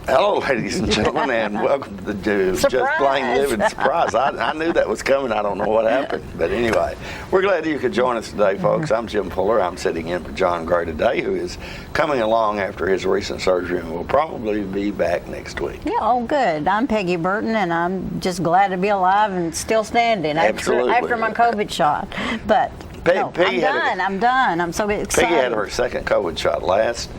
Hello, ladies and gentlemen, and welcome to Just Plain Living Surprise. I knew that was coming. I don't know what happened. But anyway, we're glad you could join us today, folks. I'm Jim Fuller. I'm sitting in for John Gray today, who is coming along after his recent surgery and will probably be back next week. Yeah, oh, good. I'm Peggy Burton, and I'm just glad to be alive and still standing after my COVID shot. But I'm done. I'm so excited. Peggy had her second COVID shot last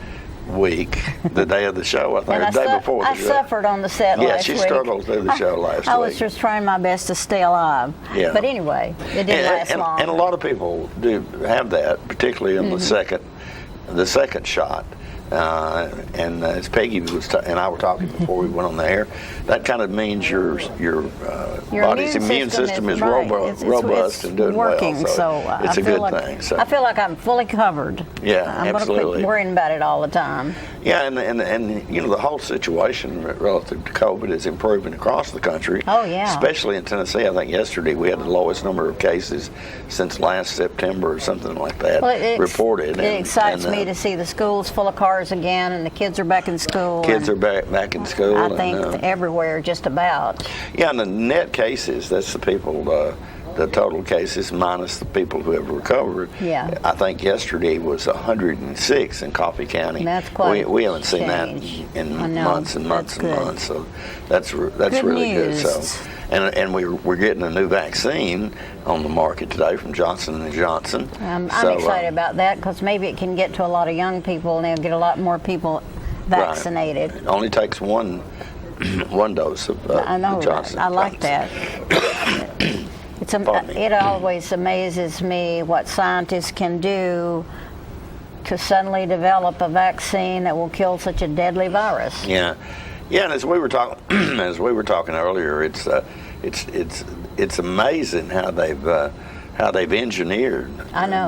week, the day of the show, I think, the day before the show. I suffered on the set last week. Yeah, she struggled through the show last week. I was just trying my best to stay alive. Yeah. But anyway, it didn't last long. And a lot of people do have that, particularly in the second shot. And as Peggy and I were talking before we went on the air, that kind of means your body's immune system is robust and doing working, well. So it's a good thing. So I feel like I'm fully covered. Yeah, I'm absolutely. going to quit worrying about it all the time. Yeah, and you know, the whole situation relative to COVID is improving across the country. Oh yeah. Especially in Tennessee. I think yesterday we had the lowest number of cases since last September or something like that reported. It excites me to see the schools full of cars again, and the kids are back in school. Kids are back in school. I think everywhere, just about. Yeah, and the net cases, that's the people, the total cases minus the people who have recovered. Yeah. I think yesterday was 106 in Coffee County. That's quite we haven't seen that in months and months and months. So that's really good. So. And we're getting a new vaccine on the market today from Johnson & Johnson. I'm excited about that because maybe it can get to a lot of young people and they'll get a lot more people vaccinated. Right. It only takes one dose of Johnson. I like that. It always amazes me what scientists can do to suddenly develop a vaccine that will kill such a deadly virus. Yeah. Yeah, and as we were talking earlier, it's amazing how they've engineered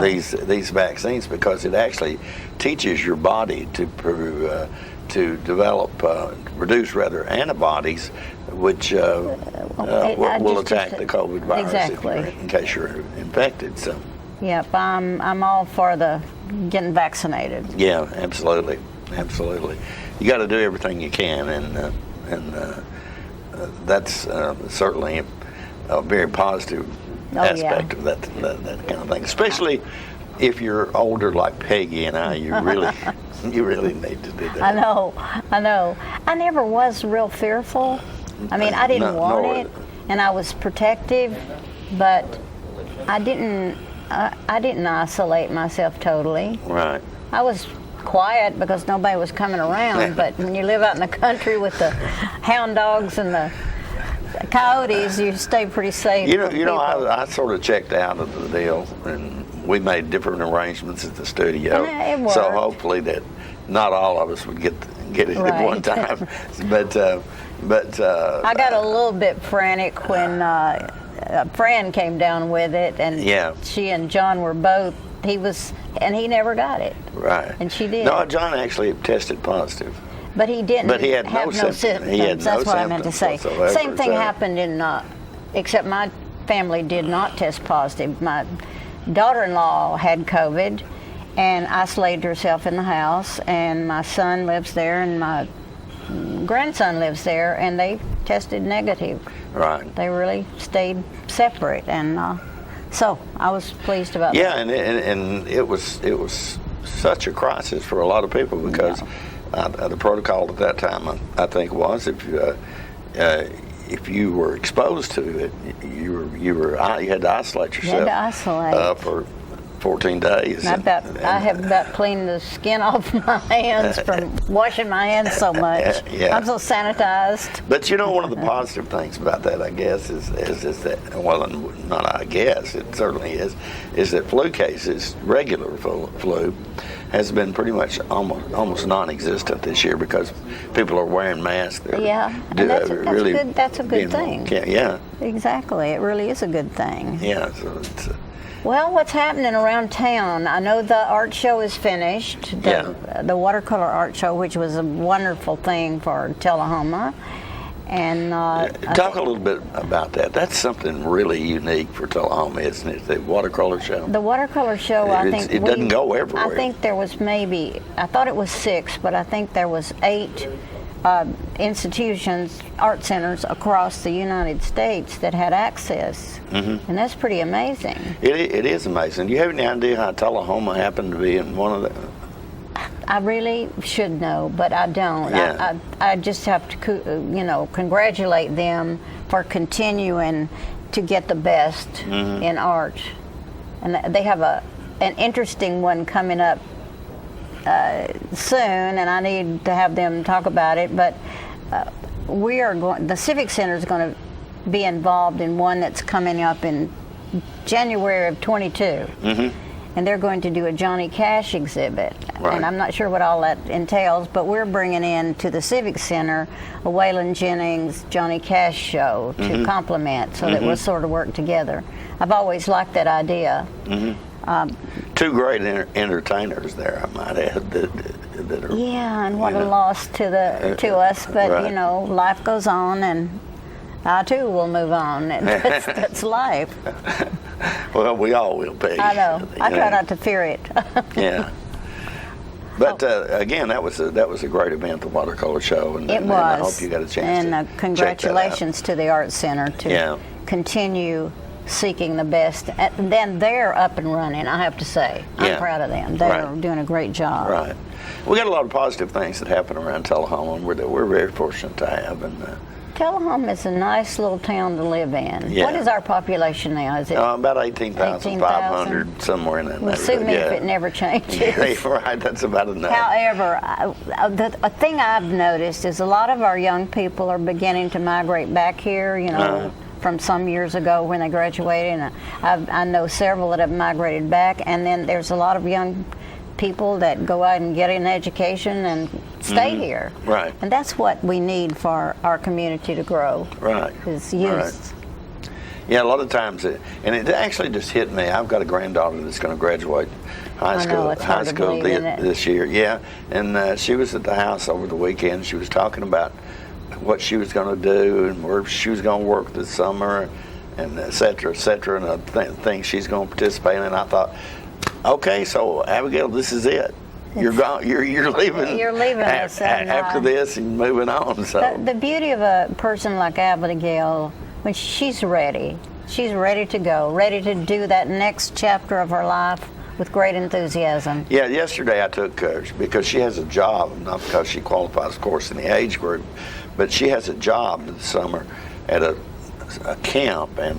these vaccines, because it actually teaches your body to produce antibodies which will attack the COVID virus in case you're infected. So. Yep, I'm all for getting vaccinated. Yeah, absolutely. You got to do everything you can, and that's certainly a very positive aspect of that kind of thing. Especially if you're older like Peggy and I, you really need to do that. I know. I never was real fearful. I mean, I didn't want it, and I was protective, but I didn't isolate myself totally. Right. I was quiet because nobody was coming around, but when you live out in the country with the hound dogs and the coyotes, you stay pretty safe. You know, I sort of checked out of the deal, and we made different arrangements at the studio. And it worked. So hopefully that not all of us would get it at one time. But I got a little bit frantic when a friend came down with it, and she and John were both. He never got it. Right. And she did. No, John actually tested positive. But he didn't. But he had have no symptoms. That's what I meant to say. Same thing happened except my family did not test positive. My daughter-in-law had COVID and isolated herself in the house, and my son lives there, and my grandson lives there, and they tested negative. Right. They really stayed separate, and so I was pleased about that. Yeah, and it was such a crisis for a lot of people, because the protocol at that time, I think, was if you were exposed to it, you had to isolate yourself. You had to isolate for 14 days. I have about cleaned the skin off my hands from washing my hands so much. I'm so sanitized. But you know, one of the positive things about that, I guess, is that, well, not I guess, it certainly is that flu cases, regular flu, has been pretty much almost non-existent this year, because people are wearing masks. That's a good thing. Yeah. Exactly. It really is a good thing. Yeah. So it's. Well, what's happening around town? I know the art show is finished, the watercolor art show, which was a wonderful thing for Tullahoma. And talk a little bit about that. That's something really unique for Tullahoma, isn't it? The watercolor show. The watercolor show, I think it doesn't go everywhere. I think there was I thought it was 6, but I think there was 8 institutions, art centers across the United States that had access, and that's pretty amazing. It is amazing. Do you have any idea how Tullahoma happened to be in one of the? I really should know, but I don't. Yeah. I just have to, congratulate them for continuing to get the best in art. And they have an interesting one coming up soon, and I need to have them talk about it. But the Civic Center is going to be involved in one that's coming up in January of 22. And they're going to do a Johnny Cash exhibit. Right. And I'm not sure what all that entails, but we're bringing in to the Civic Center a Waylon Jennings Johnny Cash show to complement, so that we'll sort of work together. I've always liked that idea. 2 great entertainers there, I might add. That are, yeah, and what a loss to us, but right. Life goes on, and I too will move on. That's life. Well, we all will be. I know. I try not to fear it. Yeah. But again, that was a great event, the watercolor show, and I hope you got a chance. And congratulations to the Art Center to continue seeking the best. And then they're up and running, I have to say. I'm proud of them. They're doing a great job. Right. We got a lot of positive things that happen around Tullahoma, and we're very fortunate to have. And Tullahoma is a nice little town to live in. Yeah. What is our population now? Is it about 18,500, somewhere in that neighborhood. Sue me if it never changes. Right, that's about enough. However, a thing I've noticed is a lot of our young people are beginning to migrate back here, from some years ago when they graduated. And I know several that have migrated back, and then there's a lot of young people that go out and get an education and stay here. Right. And that's what we need for our community to grow. Right. Is youth. Right. Yeah, a lot of times, and it actually just hit me. I've got a granddaughter that's going to graduate high school this year. Yeah, and she was at the house over the weekend. She was talking about what she was going to do and where she was going to work this summer, and et cetera, and other things she's going to participate in. And I thought, okay, so Abigail, this is it. You're gone. You're leaving. You're leaving us after this and moving on. So the beauty of a person like Abigail, when she's ready to go, ready to do that next chapter of her life with great enthusiasm. Yeah, yesterday I took because she has a job, not because she qualifies, of course, in the age group, but she has a job this summer at a camp, and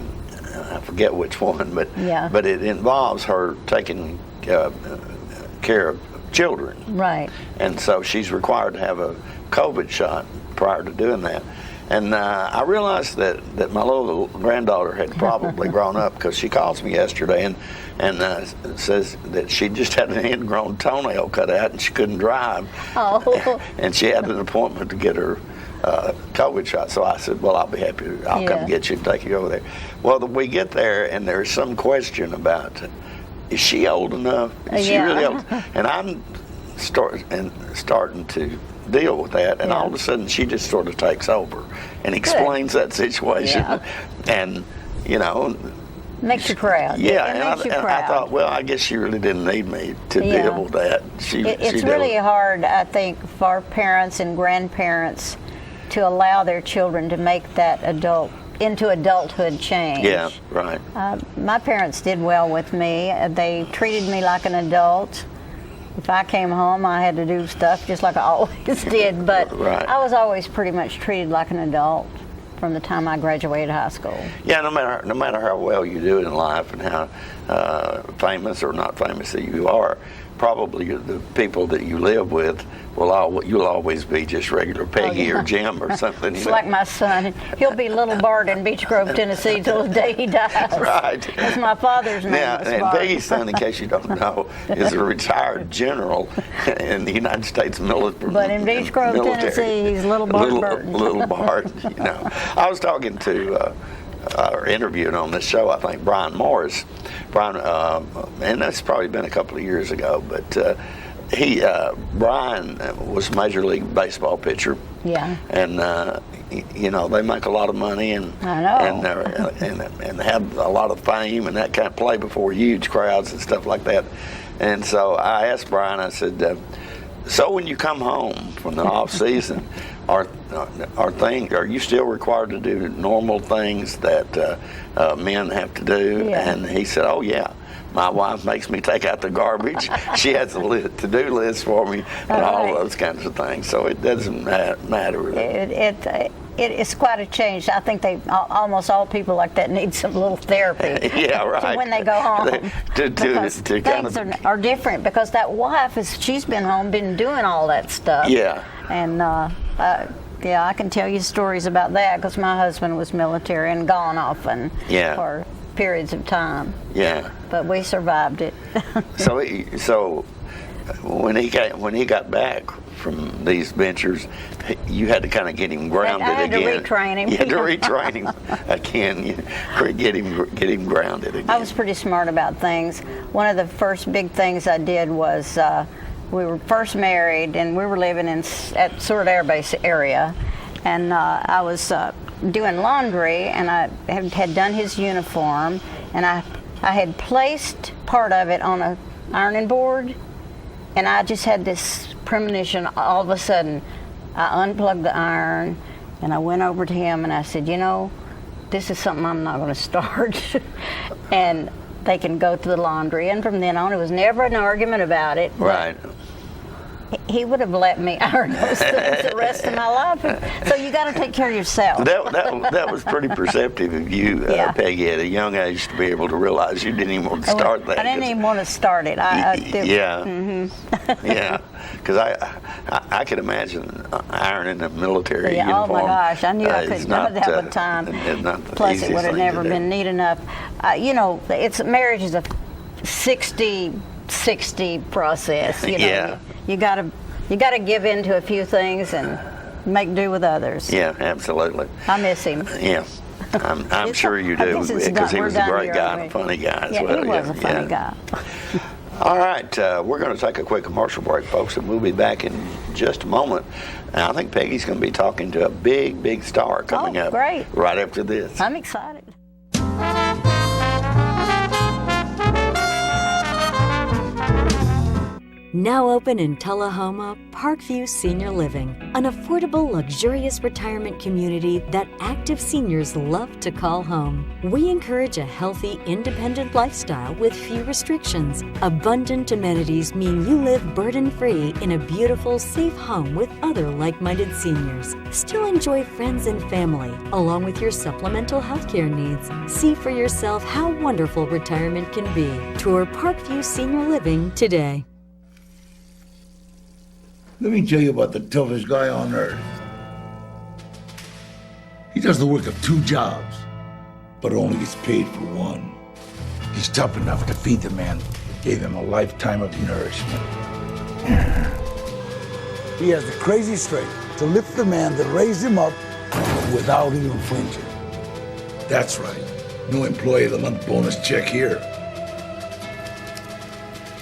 I forget which one, but it involves her taking care of children. Right. And so she's required to have a COVID shot prior to doing that. And I realized that my little granddaughter had probably grown up, because she calls me yesterday and says that she just had an ingrown toenail cut out and she couldn't drive. Oh. And she had an appointment to get her COVID shot. So I said, well, I'll be happy. I'll come get you and take you over there. Well, we get there and there's some question about, is she old enough? Is she really old? And I'm starting to deal with that, and all of a sudden she just sort of takes over and explains that situation. And makes you proud. Yeah, and I thought, well, I guess she really didn't need me to deal with that. It's really hard, I think, for parents and grandparents to allow their children to make that into adulthood change. Yeah, right. My parents did well with me. They treated me like an adult. If I came home, I had to do stuff just like I always did, but I was always pretty much treated like an adult from the time I graduated high school. Yeah, no matter how well you do in life and how famous or not famous that you are, probably the people that you live with you'll always be just regular Peggy or Jim or something. It's like my son. He'll be Little Bart in Beech Grove, Tennessee till the day he dies. Right. That's my father's name. Now, and Peggy's son, in case you don't know, is a retired general in the United States military. But in Beech Grove, Tennessee, he's Little Bart Burton. Little Bart, I was talking to or interviewed on this show, I think, Brian Morris. And that's probably been a couple of years ago, but Brian was a Major League Baseball pitcher. Yeah. And they make a lot of money and I know. and have a lot of fame and that kind of play before huge crowds and stuff like that. And so I asked Brian, I said, so when you come home from the off season, are you still required to do normal things that men have to do? Yeah. And he said, oh yeah. My wife makes me take out the garbage. She has a to-do list for me and all those kinds of things. So it doesn't matter. It's quite a change. I think almost all people like that need some little therapy. Yeah, right. When they go home. Because things are different because that wife, she's been home, been doing all that stuff. Yeah. And yeah, I can tell you stories about that because my husband was military and gone often for periods of time. Yeah. But we survived it. So when he got back from these ventures, you had to kind of get him grounded again. I had to retrain him. You had to retrain him again. Get him grounded again. I was pretty smart about things. One of the first big things I did was we were first married and we were living at Seward Air Base area, and I was doing laundry, and I had done his uniform, and I had placed part of it on a ironing board, and I just had this premonition. All of a sudden, I unplugged the iron, and I went over to him, and I said, this is something I'm not going to start. And they can go through the laundry, and from then on, it was never an argument about it. Right. He would have let me iron those things the rest of my life. So you got to take care of yourself. That was pretty perceptive of you, Peggy, at a young age to be able to realize you didn't even want to start that. I didn't even want to start it. Yeah. Mm-hmm. Yeah. Because I could imagine ironing a military uniform. Oh my gosh, I knew I couldn't have the time. Plus, it would have never been neat enough. Marriage is a 60 process. You gotta give in to a few things and make do with others. Yeah, absolutely. I miss him. Yeah, I'm sure you do, because he was a great guy and a funny guy as well. He was a funny guy. All right, we're going to take a quick commercial break, folks, and we'll be back in just a moment. And I think Peggy's going to be talking to a big star coming up great. Right after this. I'm excited. Now open in Tullahoma, Parkview Senior Living, an affordable, luxurious retirement community that active seniors love to call home. We encourage a healthy, independent lifestyle with few restrictions. Abundant amenities mean you live burden-free in a beautiful, safe home with other like-minded seniors. Still enjoy friends and family, along with your supplemental healthcare needs. See for yourself how wonderful retirement can be. Tour Parkview Senior Living today. Let me tell you about the toughest guy on earth. He does the work of 2 jobs, but only gets paid for one. He's tough enough to feed the man that gave him a lifetime of nourishment. He has the crazy strength to lift the man that raised him up without even flinching. That's right. No employee of the month bonus check here.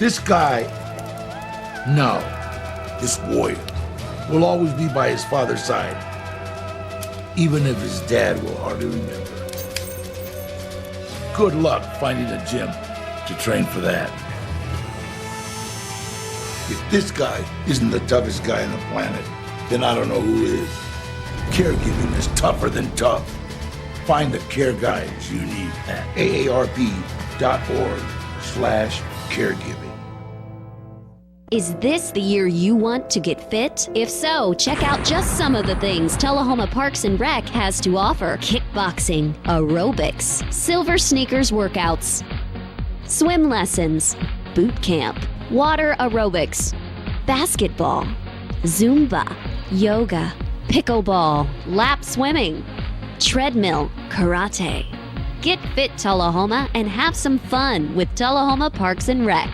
This guy, this warrior, will always be by his father's side, even if his dad will hardly remember. Good luck finding a gym to train for that. If this guy isn't the toughest guy on the planet, then I don't know who is. Caregiving is tougher than tough. Find the care guides you need at aarp.org/caregiving. Is this the year you want to get fit? If so, check out just some of the things Tullahoma Parks and Rec has to offer. Kickboxing, aerobics, silver sneakers workouts, swim lessons, boot camp, water aerobics, basketball, Zumba, yoga, pickleball, lap swimming, treadmill, karate. Get fit, Tullahoma, and have some fun with Tullahoma Parks and Rec.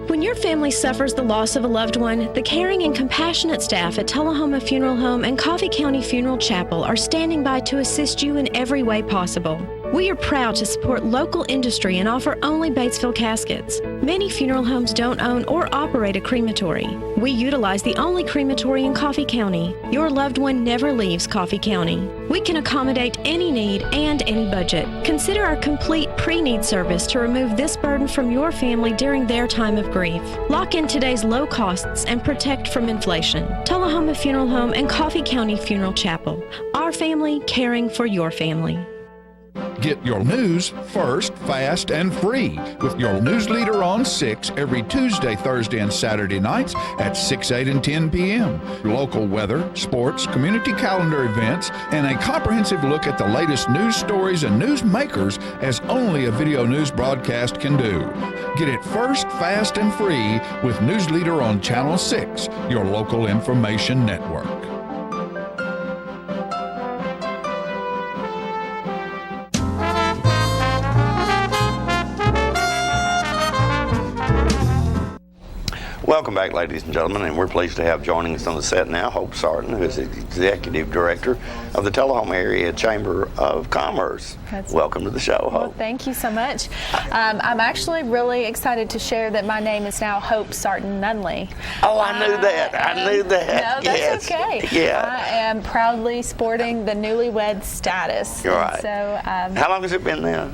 When your family suffers the loss of a loved one, the caring and compassionate staff at Tullahoma Funeral Home and Coffee County Funeral Chapel are standing by to assist you in every way possible. We are proud to support local industry and offer only Batesville caskets. Many funeral homes don't own or operate a crematory. We utilize the only crematory in Coffee County. Your loved one never leaves Coffee County. We can accommodate any need and any budget. Consider our complete pre-need service to remove this burden from your family during their time of grief. Lock in today's low costs and protect from inflation. Tullahoma Funeral Home and Coffee County Funeral Chapel. Our family caring for your family. Get your news first, fast, and free with your news leader on 6 every Tuesday, Thursday, and Saturday nights at 6, 8, and 10 p.m. Local weather, sports, community calendar events, and a comprehensive look at the latest news stories and news makers as only a video news broadcast can do. Get it first, fast, and free with News Leader on Channel 6, your local information network. Welcome back, ladies and gentlemen, and we're pleased to have joining us on the set now Hope Sarton, who is the Executive Director of the Tullahoma Area Chamber of Commerce. Welcome to the show, Hope. Well, thank you so much. I'm actually really excited to share that my name is now Hope Sarton Nunley. Oh, I knew that. I knew that. No, yes. that's okay. Yeah. I am proudly sporting the newlywed status. Right. So, how long has it been now?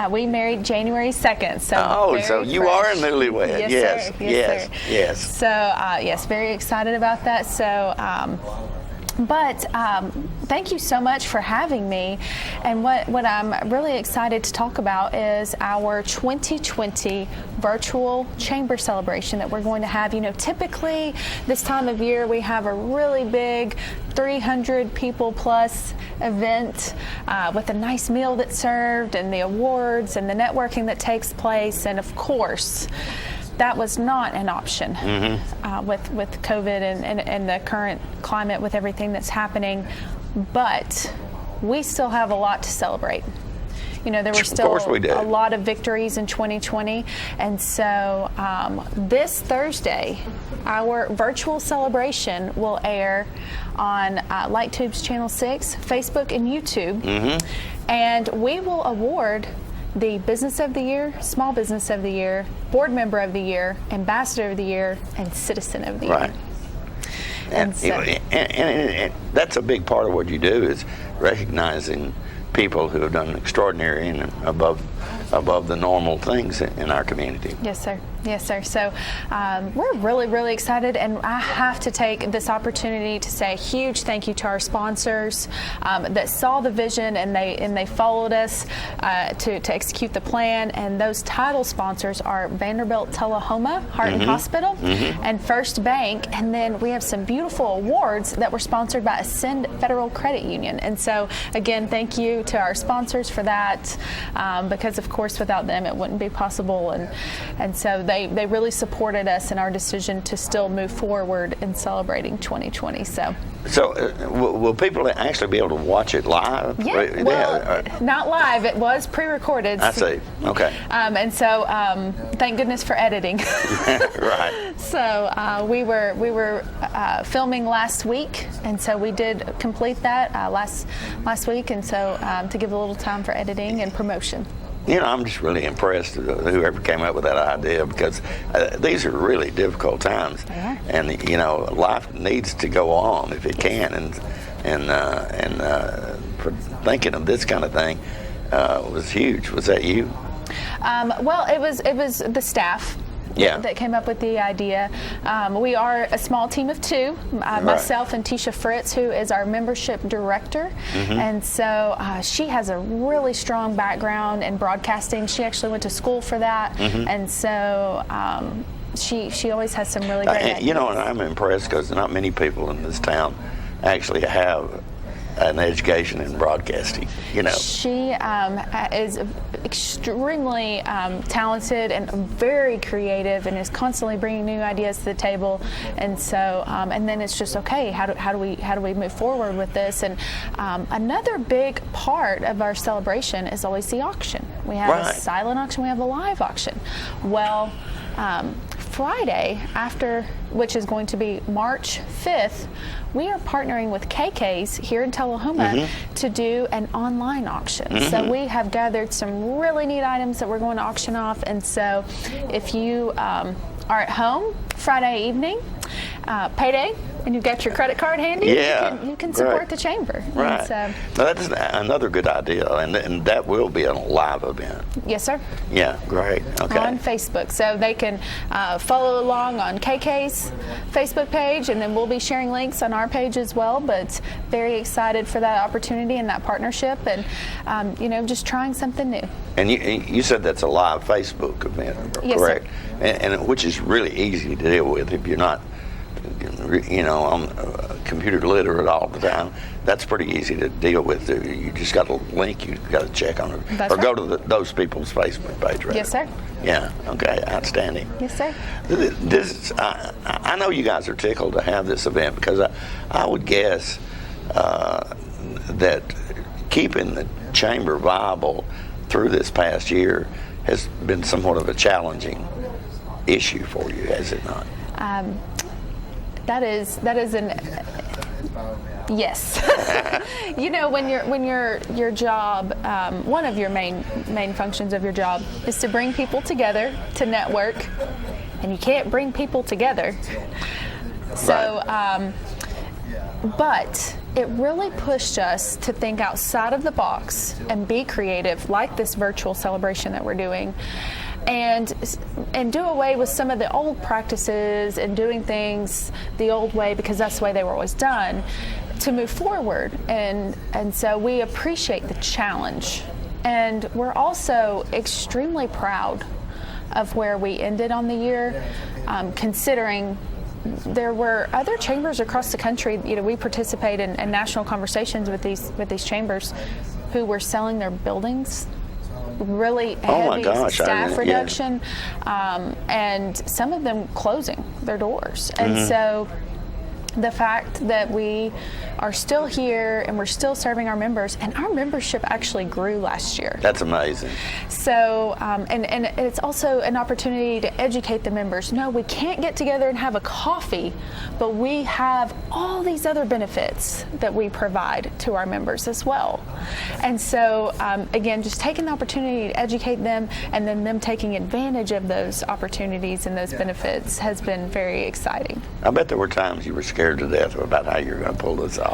We married January 2nd. So so you fresh. are a newlywed. Yes, sir. Yes. Sir. Yes. So, yes, very excited about that. So, thank you so much for having me. And what I'm really excited to talk about is our 2020 virtual chamber celebration that we're going to have. You know, typically this time of year we have a really big 300 people plus event with a nice meal that's served and the awards and the networking that takes place. And of course, that was not an option with COVID and the current climate with everything that's happening. But we still have a lot to celebrate. You know, there were still a lot of victories in 2020. And so this Thursday, our virtual celebration will air on LightTube's Channel 6, Facebook, and YouTube. And we will award the Business of the Year, Small Business of the Year, Board Member of the Year, Ambassador of the Year, and Citizen of the Year. Right. And that's a big part of what you do is recognizing people who have done extraordinary and above the normal things in our community. Yes, sir. Yes, sir. So we're really, really excited, and I have to take this opportunity to say a huge thank you to our sponsors that saw the vision and they followed us to execute the plan. And those title sponsors are Vanderbilt Tullahoma Heart and Hospital and First Bank. And then we have some beautiful awards that were sponsored by Ascend Federal Credit Union. And so again, thank you to our sponsors for that, because of course without them it wouldn't be possible. And so they really supported us in our decision to still move forward in celebrating 2020. So will people actually be able to watch it live? Yeah, well, not live. It was pre-recorded. I see. Okay. And so thank goodness for editing. Right. So we were filming last week, and so we did complete that last week, and so to give a little time for editing and promotion. You know, I'm just really impressed with whoever came up with that idea, because these are really difficult times, and you know, life needs to go on if it can, and for thinking of this kind of thing was huge. Was that you? Well, it was the staff. That came up with the idea. We are a small team of two, myself and Tisha Fritz, who is our membership director. And so she has a really strong background in broadcasting. She actually went to school for that. And so she always has some really great ideas. You know, and I'm impressed because not many people in this town actually have an education in broadcasting, you know. She is extremely talented and very creative, and is constantly bringing new ideas to the table. And so, and then it's just okay. How do we move forward with this? And another big part of our celebration is always the auction. We have a silent auction. We have a live auction. Well, Friday, which is going to be March 5th, we are partnering with KK's here in Tullahoma to do an online auction. So we have gathered some really neat items that we're going to auction off. And so if you are at home Friday evening, payday, and you've got your credit card handy, you can support the chamber. Right. So, now that's another good idea, and that will be a live event. Yes, sir. Yeah, great. Okay. On Facebook. So they can follow along on KK's Facebook page, and then we'll be sharing links on our page as well. But very excited for that opportunity and that partnership, and just trying something new. And you said that's a live Facebook event, correct? Yes, sir. And which is really easy to deal with if you're not on computer literate all the time. That's pretty easy to deal with. You just got a link you got to check on it. That's or go right. to those people's Facebook page, right? Yes, sir. Yeah, okay, outstanding. Yes, sir. I know you guys are tickled to have this event because I would guess that keeping the chamber viable through this past year has been somewhat of a challenging issue for you, has it not? That is an yes. When your job, one of your main functions of your job is to bring people together to network, and you can't bring people together. So, but it really pushed us to think outside of the box and be creative, like this virtual celebration that we're doing. And do away with some of the old practices and doing things the old way because that's the way they were always done, to move forward. And so we appreciate the challenge. And we're also extremely proud of where we ended on the year, considering there were other chambers across the country. We participate in national conversations with these chambers who were selling their buildings. Really heavy staff reduction, and some of them closing their doors. And so the fact that we are still here and we're still serving our members, and our membership actually grew last year. That's amazing. So, and it's also an opportunity to educate the members. No, we can't get together and have a coffee, but we have all these other benefits that we provide to our members as well. And so, again, just taking the opportunity to educate them and then them taking advantage of those opportunities and those benefits has been very exciting. I bet there were times you were scared to death about how you're going to pull this off.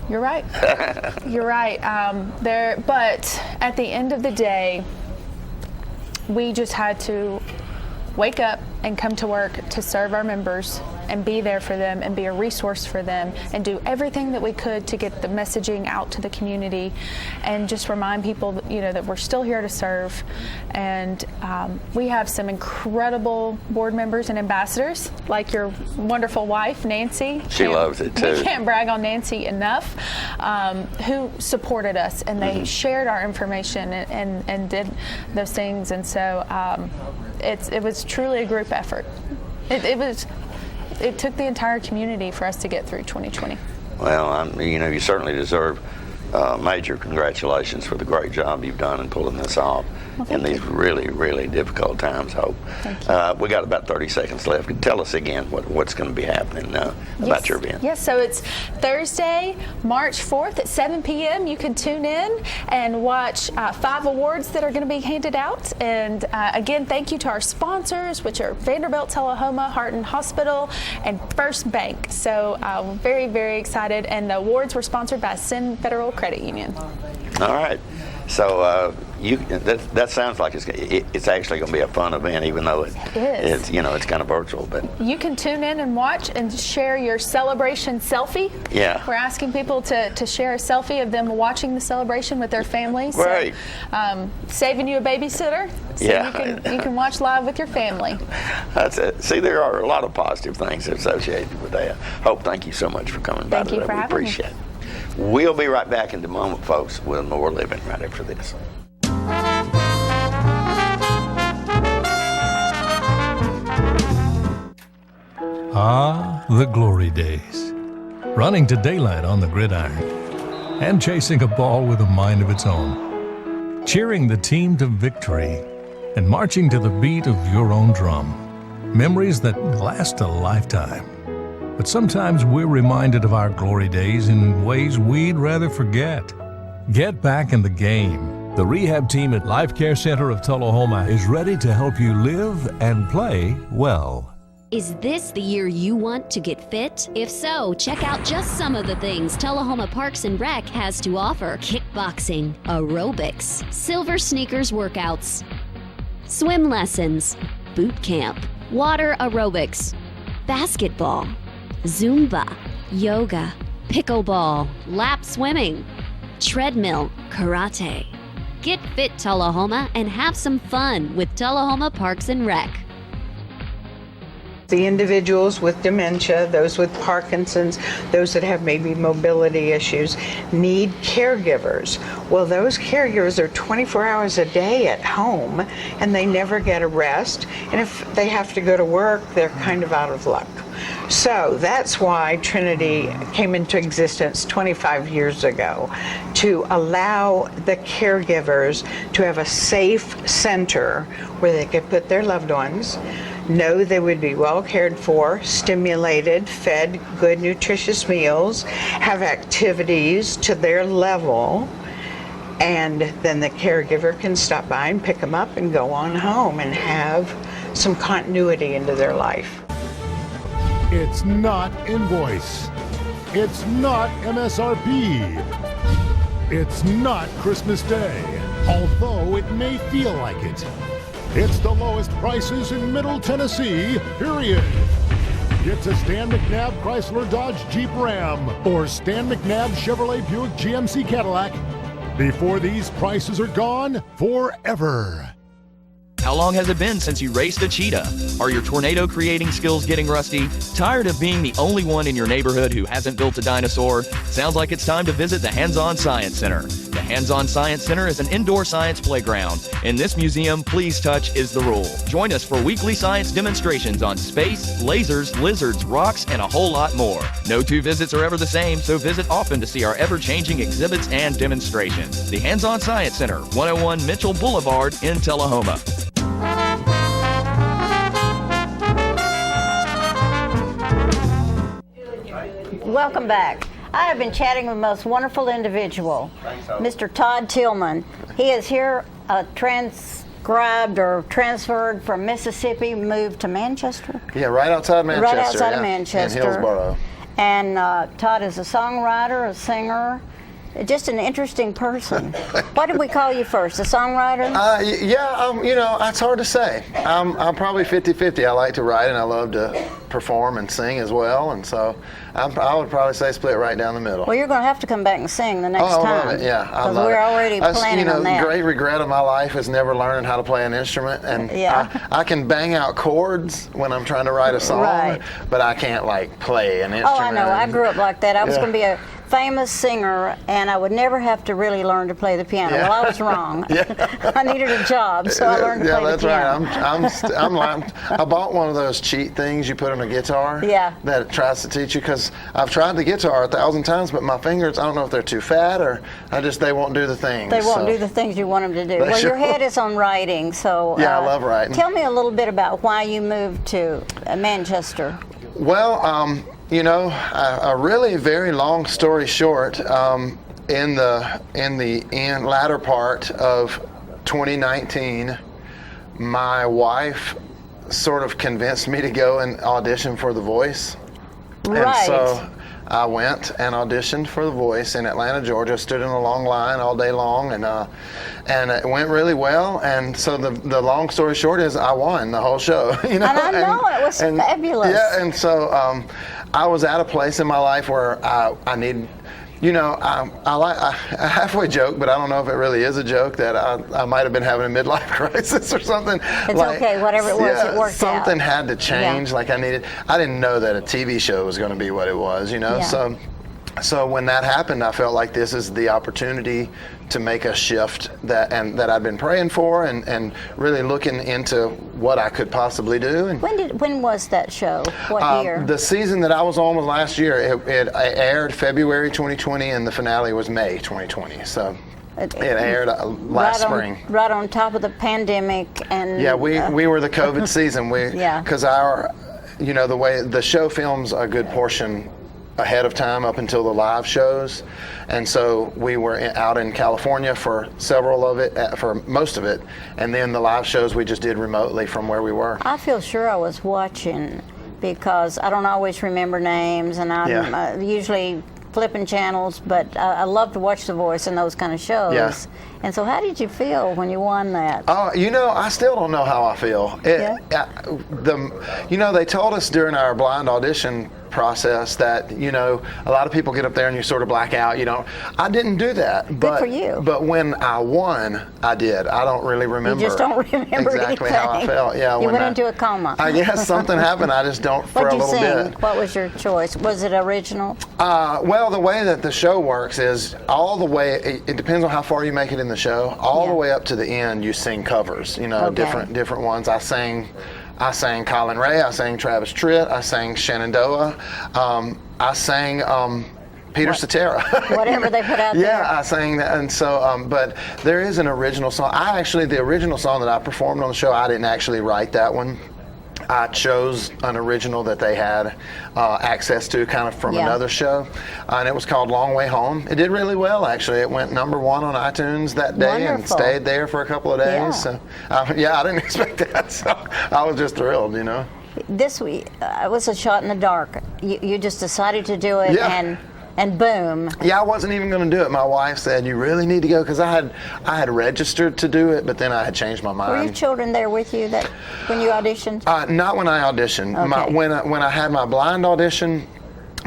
You're right. You're right. But at the end of the day, we just had to wake up and come to work to serve our members and be there for them and be a resource for them and do everything that we could to get the messaging out to the community and just remind people that we're still here to serve. And we have some incredible board members and ambassadors like your wonderful wife, Nancy. She loves it too. We can't brag on Nancy enough, who supported us and they shared our information and did those things. And so it was truly a group effort. It took the entire community for us to get through 2020. Well, you certainly deserve major congratulations for the great job you've done in pulling this off in these really, really difficult times, Hope. Thank you. We got about 30 seconds left. Tell us again what's going to be happening about your event. Yes, so it's Thursday, March 4th at 7 p.m. You can tune in and watch 5 awards that are going to be handed out. And again, thank you to our sponsors, which are Vanderbilt, Tullahoma, Hart Hospital, and First Bank. So very, very excited. And the awards were sponsored by Sin Federal Credit Union. All right. So that sounds like it's actually going to be a fun event, even though it's kind of virtual. But you can tune in and watch and share your celebration selfie. Yeah, we're asking people to share a selfie of them watching the celebration with their families. Right. So, saving you a babysitter. So you can watch live with your family. That's it. See, there are a lot of positive things associated with that. Hope, thank you so much for coming by today. Thank you for having me. We appreciate it. We'll be right back in a moment, folks, with more living right after this. Ah, the glory days. Running to daylight on the gridiron and chasing a ball with a mind of its own. Cheering the team to victory and marching to the beat of your own drum. memories that last a lifetime. But sometimes we're reminded of our glory days in ways we'd rather forget. Get back in the game. The rehab team at Life Care Center of Tullahoma is ready to help you live and play well. Is this the year you want to get fit? If so, check out just some of the things Tullahoma Parks and Rec has to offer. Kickboxing, aerobics, silver sneakers workouts, swim lessons, boot camp, water aerobics, basketball, Zumba, yoga, pickleball, lap swimming, treadmill, karate. Get fit, Tullahoma, and have some fun with Tullahoma Parks and Rec. The individuals with dementia, those with Parkinson's, those that have maybe mobility issues, need caregivers. Well, those caregivers are 24 hours a day at home, and they never get a rest. And if they have to go to work, they're kind of out of luck. So that's why Trinity came into existence 25 years ago, to allow the caregivers to have a safe center where they could put their loved ones, know they would be well cared for, stimulated, fed good nutritious meals, have activities to their level, and then the caregiver can stop by and pick them up and go on home and have some continuity into their life. It's not invoice. It's not MSRP. It's not Christmas Day, although it may feel like it. It's the lowest prices in Middle Tennessee, period. It's a Stan McNabb Chrysler Dodge Jeep Ram or Stan McNabb Chevrolet Buick GMC Cadillac before these prices are gone forever. How long has it been since you raced a cheetah? Are your tornado creating skills getting rusty? Tired of being the only one in your neighborhood who hasn't built a dinosaur? Sounds like it's time to visit the Hands-On Science Center. The Hands-On Science Center is an indoor science playground. In this museum, please touch is the rule. Join us for weekly science demonstrations on space, lasers, lizards, rocks, and a whole lot more. No two visits are ever the same, so visit often to see our ever-changing exhibits and demonstrations. The Hands-On Science Center, 101 Mitchell Boulevard in Tullahoma. Welcome back. I have been chatting with the most wonderful individual, Mr. Todd Tillman. He is here transcribed or transferred from Mississippi, moved to Manchester. Yeah, right outside Manchester. Right outside of Manchester. In Hillsboro. And Todd is a songwriter, a singer, just an interesting person. What did we call you first, a songwriter? It's hard to say. I'm probably 50-50. I like to write and I love to perform and sing as well, and so I would probably say split right down the middle. Well, you're going to have to come back and sing the next time. I love it, yeah. I love we're already planning on that. The great regret of my life is never learning how to play an instrument, and I can bang out chords when I'm trying to write a song, but I can't play an instrument. Oh, I know. I grew up like that. I was going to be a famous singer, and I would never have to really learn to play the piano. Well, I was wrong. I needed a job, so I learned to play the piano. Yeah, that's right. I bought one of those cheat things you put on a guitar that tries to teach you, because I've tried the guitar 1,000 times, but my fingers, I don't know if they're too fat or they won't do the things. They won't do the things you want them to do. Well, your head is on writing, so I love writing. Tell me a little bit about why you moved to Manchester. Well, a really very long story short, in the latter part of 2019, my wife sort of convinced me to go and audition for The Voice. Right. And so I went and auditioned for The Voice in Atlanta, Georgia. Stood in a long line all day long, and it went really well. And so the long story short is I won the whole show. And I know it was fabulous. Yeah, and so I was at a place in my life where I need. I halfway joke, but I don't know if it really is a joke, that I might have been having a midlife crisis or something. It's okay, whatever it was, it worked out. Something had to change. I didn't know that a TV show was going to be what it was, So when that happened, I felt like this is the opportunity to make a shift that I've been praying for and really looking into what I could possibly do. And when was that show? What year? The season that I was on was last year. It aired February 2020, and the finale was May 2020. So It aired last spring. Right on top of the pandemic, and yeah, we were the COVID season. Because the way the show films a good portion ahead of time up until the live shows, and so we were out in California for for most of it, and then the live shows we just did remotely from where we were. I feel sure I was watching because I don't always remember names, and I'm usually flipping channels, but I love to watch The Voice and those kind of shows. Yeah. And so how did you feel when you won that? Oh, I still don't know how I feel. They told us during our blind audition process that, a lot of people get up there and you sort of black out. I didn't do that. Good for you. But when I won, I did. I don't really remember. You just don't remember exactly anything. How I felt. Yeah. You went into a coma. I guess something happened. I just don't for a little bit. What was your choice? Was it original? Well, the way that the show works is all the way. It depends on how far you make it in the show. All the way up to the end, you sing covers. Different ones. I sang Colin Ray, I sang Travis Tritt, I sang Shenandoah, I sang Peter Cetera. Whatever they put out there. Yeah, I sang that, and so, but there is an original song. The original song that I performed on the show, I didn't actually write that one. I chose an original that they had access to kind of from another show, and it was called Long Way Home. It did really well, actually. It went #1 on iTunes that day. Wonderful. And stayed there for a couple of days. Yeah. So, I didn't expect that, so I was just thrilled, This week, it was a shot in the dark. You just decided to do it, and boom. Yeah, I wasn't even going to do it. My wife said, you really need to go, because I had registered to do it, but then I had changed my mind. Were your children there with you when you auditioned? Not when I auditioned. Okay. When I had my blind audition,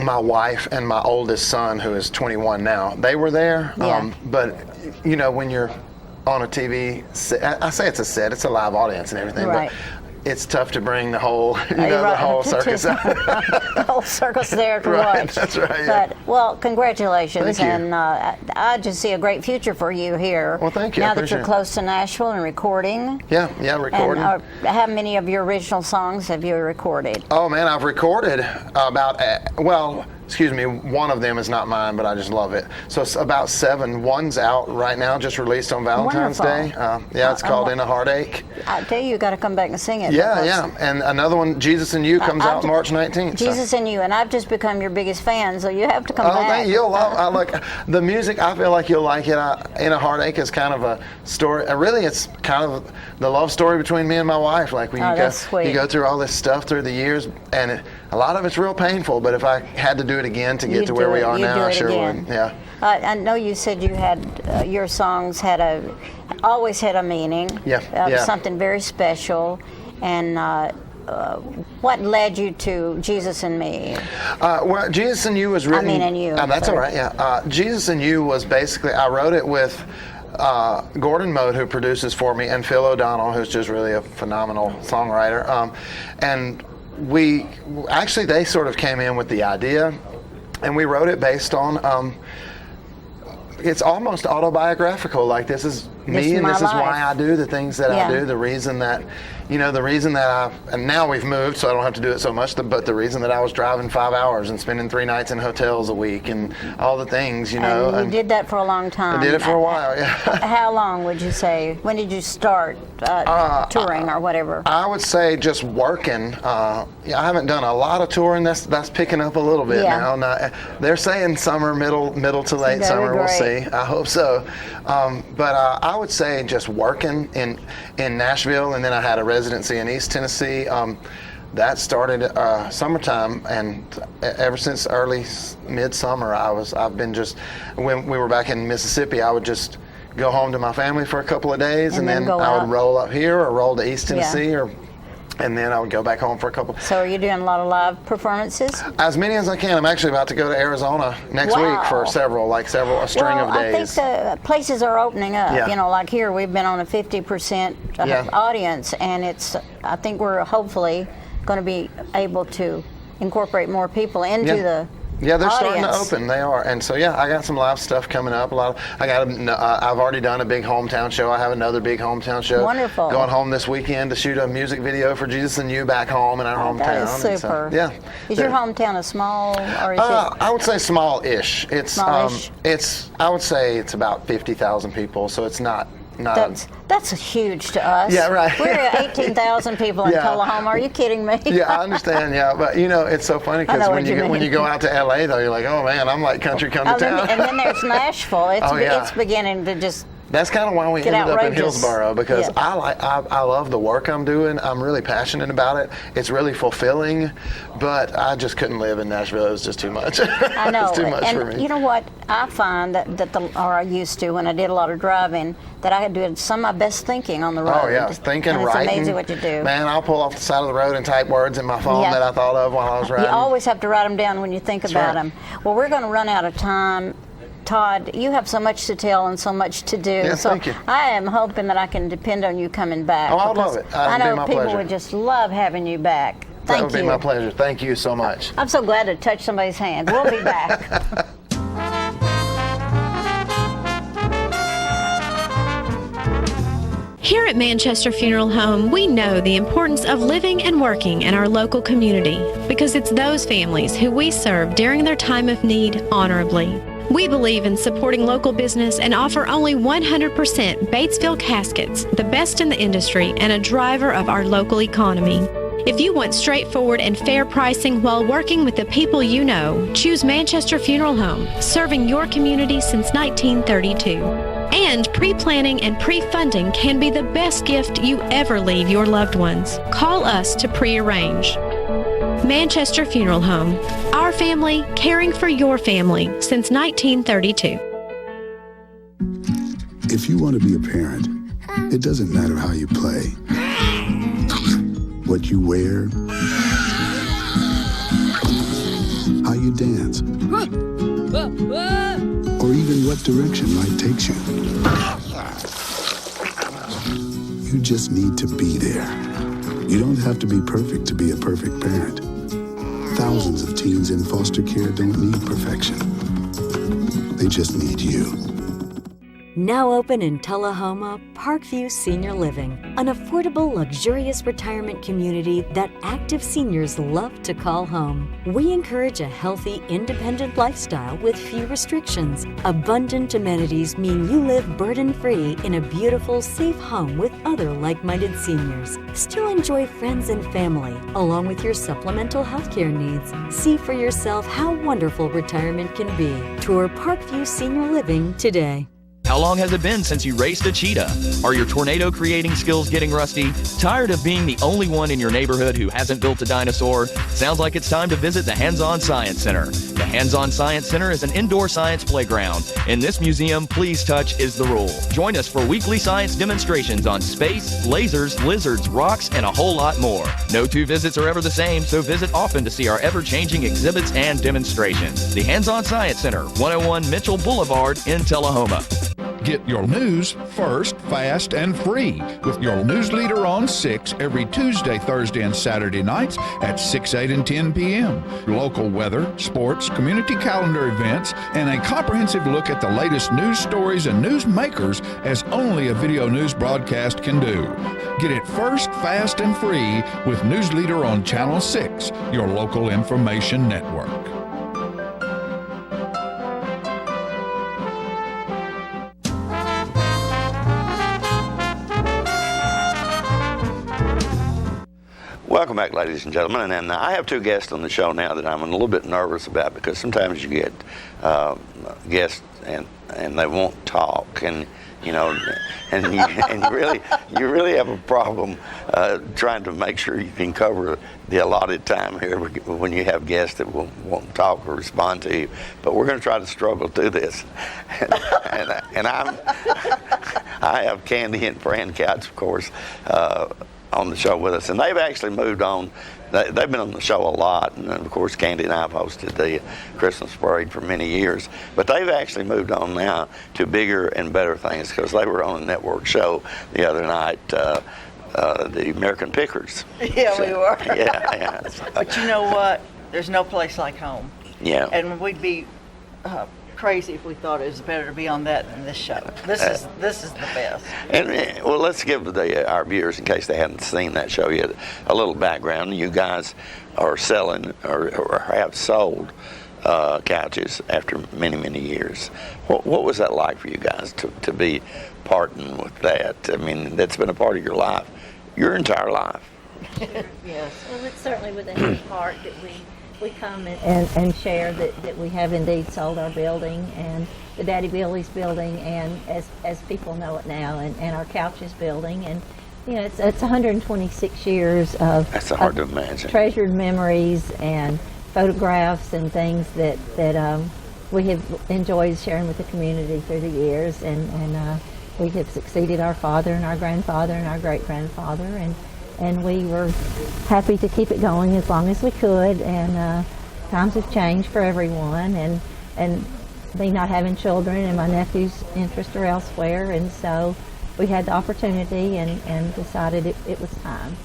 my wife and my oldest son, who is 21 now, they were there. Yeah. But, when you're on a TV set, I say it's a set, it's a live audience and everything, right. But it's tough to bring the whole, the whole circus out. The whole circus there to watch. That's right. Yeah. But, well, congratulations. Thank you. And I just see a great future for you here. Well, thank you. Now that you're close to Nashville and recording. Yeah, recording. And how many of your original songs have you recorded? Oh, man, I've recorded one of them is not mine, but I just love it. So it's about 7. One's out right now, just released on Valentine's Day. It's called In a Heartache. I tell you got to come back and sing it. Yeah. And another one, Jesus and You, comes out March 19th. Jesus and You, and I've just become your biggest fan, so you have to come back. You'll love the music. I feel like you'll like it. In a Heartache is kind of a story. Really, it's kind of the love story between me and my wife. Like when you go through all this stuff through the years, and a lot of it's real painful. But if I had to do it again to get to where we are now, I sure would. Yeah. I know you said you had your songs always had a meaning. Something very special, and. What led you to Jesus and Me? Well, Jesus and You was written. and You. That's all right. Yeah. Jesus and You was basically, I wrote it with Gordon Mode, who produces for me, and Phil O'Donnell, who's just really a phenomenal songwriter. And they sort of came in with the idea, and we wrote it based on. It's almost autobiographical. Like this is me, and this is why I do the things that I do. The reason that, and now we've moved, so I don't have to do it so much. But the reason that I was driving 5 hours and spending 3 nights in hotels a week and all the things, And you did that for a long time. I did it for a while. Yeah. How long would you say? When did you start touring or whatever? I would say just working. I haven't done a lot of touring. That's picking up a little bit now. They're saying summer, middle to late summer. We'll see. I hope so. But I would say just working in Nashville, and then I had a residency in East Tennessee. That started summertime, and ever since early midsummer, I've been just, when we were back in Mississippi, I would just go home to my family for a couple of days, and then I would roll up here or roll to East Tennessee, and then I would go back home for a couple. So are you doing a lot of live performances? As many as I can. I'm actually about to go to Arizona next week for a string of days. I think the places are opening up. Yeah. Like here, we've been on a 50% audience, and I think we're hopefully going to be able to incorporate more people into Yeah, they're starting to audience. open. They are, and so yeah, I got some live stuff coming up. I've already done a big hometown show. I have another big hometown show. Wonderful. Going home this weekend to shoot a music video for Jesus and You back home in our hometown. That is super. So, yeah. Is your hometown a small, or is it? I would say small-ish. It's Smallish? I would say it's about 50,000 people, so it's not. That's huge to us. Yeah, right. We're 18,000 people in Tullahoma. Are you kidding me? Yeah, I understand. Yeah, but it's so funny because when you go out to LA though, you're like, oh man, I'm like country come to town. And then there's Nashville. It's beginning to just. That's kind of why we get ended up in outrageous. Hillsboro, because I love the work I'm doing. I'm really passionate about it. It's really fulfilling, but I just couldn't live in Nashville. It was just too much. I know. It's too much for me. And you know what? I find or I used to when I did a lot of driving, that I could do some of my best thinking on the road. Oh yeah, thinking, and it's writing. It's amazing what you do. Man, I'll pull off the side of the road and type words in my phone that I thought of while I was riding. You always have to write them down when you think about them. Well, we're going to run out of time. Todd, you have so much to tell and so much to do. Yeah, so thank you. I am hoping that I can depend on you coming back. Oh, I'd love it. I know be my people pleasure. would just love having you back. Thank you. That would be my pleasure. Thank you so much. I'm so glad to touch somebody's hand. We'll be back. Here at Manchester Funeral Home, we know the importance of living and working in our local community because it's those families who we serve during their time of need honorably. We believe in supporting local business and offer only 100% Batesville caskets, the best in the industry and a driver of our local economy. If you want straightforward and fair pricing while working with the people you know, choose Manchester Funeral Home, serving your community since 1932. And pre-planning and pre-funding can be the best gift you ever leave your loved ones. Call us to pre-arrange. Manchester Funeral Home. Our family caring for your family since 1932. If you want to be a parent, it doesn't matter how you play, what you wear, how you dance, or even what direction life takes you. You just need to be there. You don't have to be perfect to be a perfect parent. Thousands of teens in foster care don't need perfection. They just need you. Now open in Tullahoma, Parkview Senior Living, an affordable, luxurious retirement community that active seniors love to call home. We encourage a healthy, independent lifestyle with few restrictions. Abundant amenities mean you live burden-free in a beautiful, safe home with other like-minded seniors. Still enjoy friends and family, along with your supplemental healthcare needs. See for yourself how wonderful retirement can be. Tour Parkview Senior Living today. How long has it been since you raced a cheetah? Are your tornado creating skills getting rusty? Tired of being the only one in your neighborhood who hasn't built a dinosaur? Sounds like it's time to visit the Hands-On Science Center. The Hands-On Science Center is an indoor science playground. In this museum, please touch is the rule. Join us for weekly science demonstrations on space, lasers, lizards, rocks, and a whole lot more. No two visits are ever the same, so visit often to see our ever-changing exhibits and demonstrations. The Hands-On Science Center, 101 Mitchell Boulevard in Tullahoma. Get your news first, fast, and free with your news leader on 6 every Tuesday, Thursday, and Saturday nights at 6, 8, and 10 p.m. Local weather, sports, community calendar events, and a comprehensive look at the latest news stories and news makers as only a video news broadcast can do. Get it first, fast, and free with News Leader on Channel 6, your local information network. Welcome back, ladies and gentlemen. And I have two guests on the show now that I'm a little bit nervous about, because sometimes you get guests and they won't talk, and you really have a problem trying to make sure you can cover the allotted time here when you have guests that won't talk or respond to you. But we're going to try to struggle through this. And I have Candy and Fran Couch, of course, on the show with us, and they've actually moved on. They've been on the show a lot, and of course Candy and I have hosted the Christmas parade for many years, but they've actually moved on now to bigger and better things, because they were on a network show the other night, the American Pickers. Yeah, we were. Yeah. But you know what? There's no place like home. Yeah. And we'd be crazy if we thought it was better to be on that than this show. This is the best. And well, let's give our viewers, in case they haven't seen that show yet, a little background. You guys are selling or have sold couches after many, many years. What was that like for you guys to be parting with that? I mean, that's been a part of your life, your entire life. Yes. Well, it's certainly with a heavy heart that we come and share that we have indeed sold our building and the Daddy Billy's building, and as people know it now, and our couches building, and it's 126 years of that's hard to imagine, treasured memories and photographs and things that we have enjoyed sharing with the community through the years, and we have succeeded our father and our grandfather and our great grandfather, and we were happy to keep it going as long as we could, and times have changed for everyone, and me not having children and my nephew's interests are elsewhere, and so we had the opportunity and decided it was time.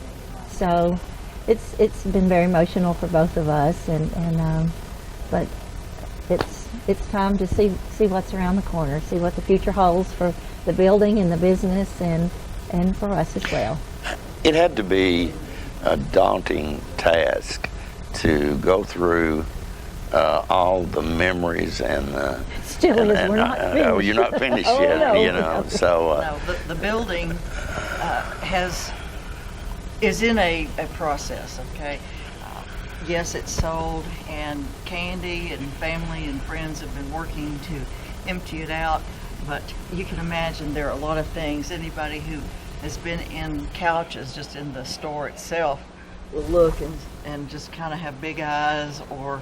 So it's been very emotional for both of us, but it's time to see what's around the corner, see what the future holds for the building and the business, and for us as well. It had to be a daunting task to go through all the memories and still is. We're not finished. Oh, you're not finished yet, no. So no, the building is in a process. Okay. Yes, it's sold, and Candy and family and friends have been working to empty it out. But you can imagine there are a lot of things. Anybody who has been in couches, just in the store itself, will look and just kind of have big eyes, or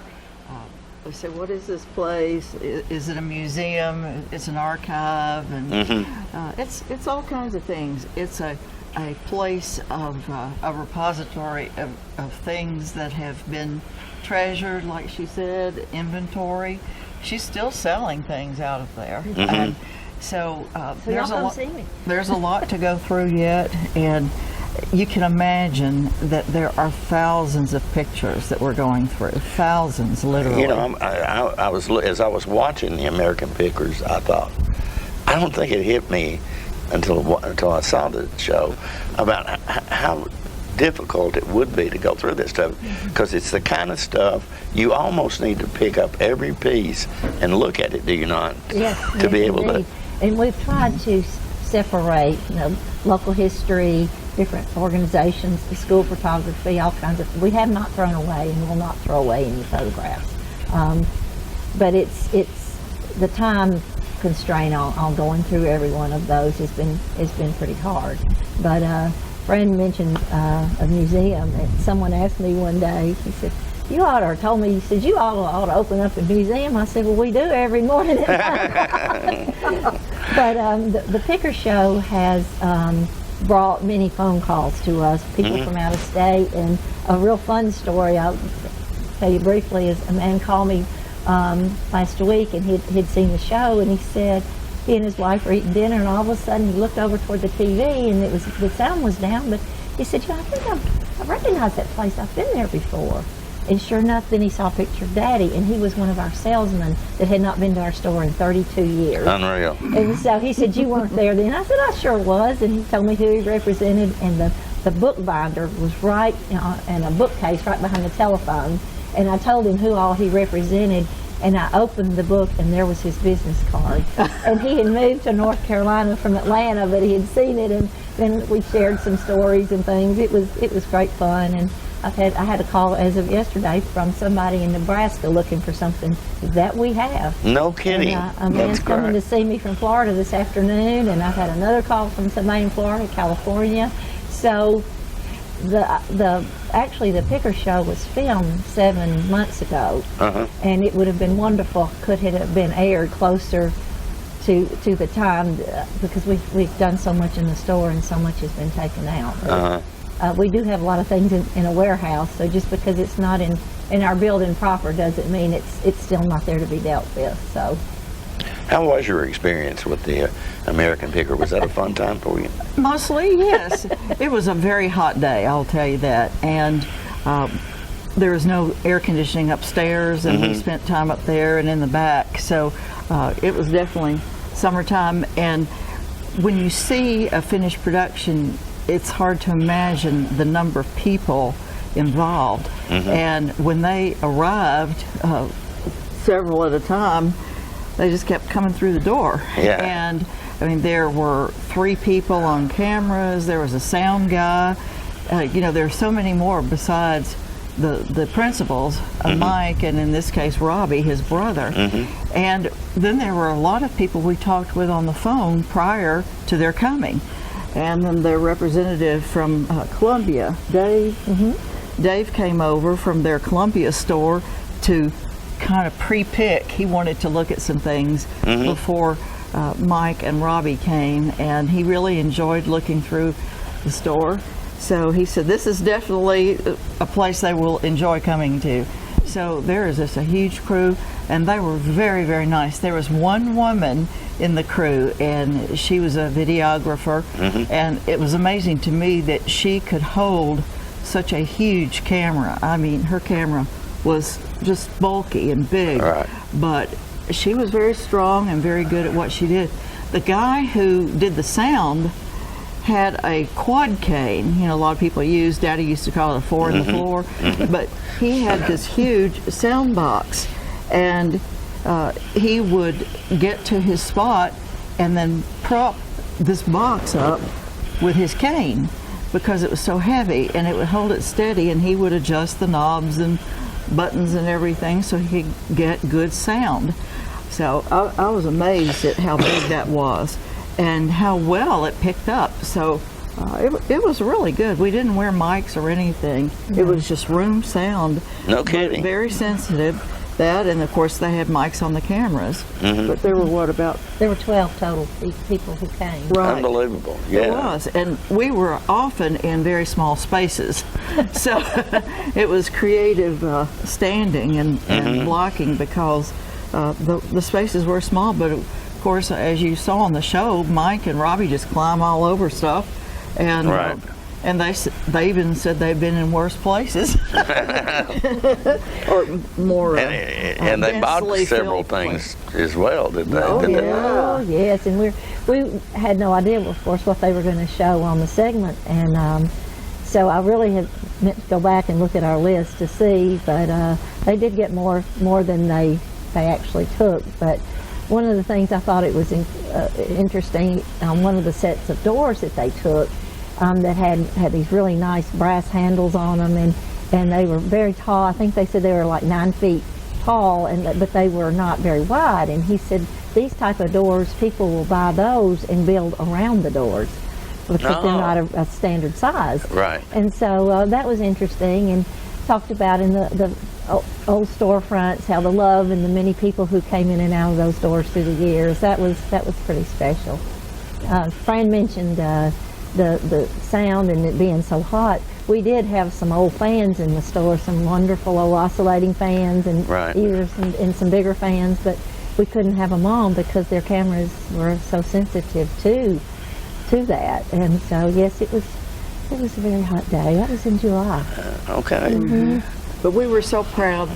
they say, what is this place? Is it a museum? It's an archive, and it's all kinds of things. It's a place of a repository of things that have been treasured, like she said, inventory. She's still selling things out of there. And so there's a lot to go through yet, and you can imagine that there are thousands of pictures that we're going through, thousands, literally. As I was watching the American Pickers, I thought, I don't think it hit me until I saw the show about how difficult it would be to go through this stuff, because it's the kind of stuff you almost need to pick up every piece and look at it, do you not? Yes, to be able indeed. And we've tried to separate, local history, different organizations, the school photography, all kinds of. We have not thrown away and will not throw away any photographs. But it's the time constraint on going through every one of those has been pretty hard. But Fran mentioned a museum, and someone asked me one day, he said, you ought to, or told me, he said, you ought to open up a museum. I said, well, we do every morning. But the Picker Show has brought many phone calls to us, people from out of state, and a real fun story I'll tell you briefly is a man called me last week, and he'd seen the show, and he said he and his wife were eating dinner, and all of a sudden he looked over toward the TV, and the sound was down, but he said, I think I recognize that place. I've been there before. And sure enough, then he saw a picture of Daddy, and he was one of our salesmen that had not been to our store in 32 years. Unreal. And so he said, you weren't there then? I said, I sure was, and he told me who he represented, and the book binder was right, and a bookcase right behind the telephone, and I told him who all he represented, and I opened the book, and there was his business card. And he had moved to North Carolina from Atlanta, but he had seen it, and then we shared some stories and things. It was great fun, and I had a call as of yesterday from somebody in Nebraska looking for something that we have. No kidding. And, a man's coming to see me from Florida this afternoon, and I've had another call from somebody in Florida, California. So actually the Picker Show was filmed 7 months ago, and it would have been wonderful could it have been aired closer to the time, because we've done so much in the store and so much has been taken out. We do have a lot of things in a warehouse, so just because it's not in our building proper doesn't mean it's still not there to be dealt with. So, how was your experience with the American Picker? Was that a fun time for you? Mostly, yes. It was a very hot day, I'll tell you that. And there was no air conditioning upstairs, and we spent time up there and in the back. So it was definitely summertime. And when you see a finished production, it's hard to imagine the number of people involved. And when they arrived, several at a time, they just kept coming through the door. And I mean, there were 3 people on cameras, there was a sound guy, you know, there are so many more besides the principals, Mike, and in this case Robbie, his brother. And then there were a lot of people we talked with on the phone prior to their coming. And then their representative from Columbia, Dave, Dave came over from their Columbia store to kind of pre-pick. He wanted to look at some things before Mike and Robbie came, and he really enjoyed looking through the store. So he said this is definitely a place they will enjoy coming to. So there is just a huge crew, and they were very, very nice. There was one woman in the crew, and she was a videographer, and it was amazing to me that she could hold such a huge camera. I mean, her camera was just bulky and big, but she was very strong and very good at what she did. The guy who did the sound had a quad cane. You know, a lot of people use, Daddy used to call it a 4 in the floor, but he had this huge sound box, and he would get to his spot and then prop this box up with his cane because it was so heavy, and it would hold it steady, and he would adjust the knobs and buttons and everything so he could get good sound. So I was amazed at how big that was and how well it picked up. So it was really good. We didn't wear mics or anything. It was just room sound. No kidding. Very sensitive. That, and of course they had mics on the cameras. But there were There were 12 total people who came. Right. Unbelievable. Yeah. It was, and we were often in very small spaces, so it was creative standing and blocking because the spaces were small. But of course, as you saw on the show, Mike and Robbie just climb all over stuff, and and they even said they've been in worse places or more and they bought several things as well, didn't they? Oh yes, and we had no idea, of course, what they were going to show on the segment, and so I really had meant to go back and look at our list to see, but they did get more than they actually took. But one of the things I thought it was interesting on one of the sets of doors that they took, that had these really nice brass handles on them, and they were very tall. I think they said they were like 9 feet tall, but they were not very wide. And he said these type of doors, people will buy those and build around the doors because they're not a standard size. Right. And so that was interesting, and talked about in the old storefronts how the love and the many people who came in and out of those doors through the years. That was pretty special. Fran mentioned the sound and it being so hot. We did have some old fans in the store, some wonderful old oscillating fans and ears and some bigger fans, but we couldn't have them on because their cameras were so sensitive to that. And so yes, it was a very hot day. That was in July. Okay. But we were so proud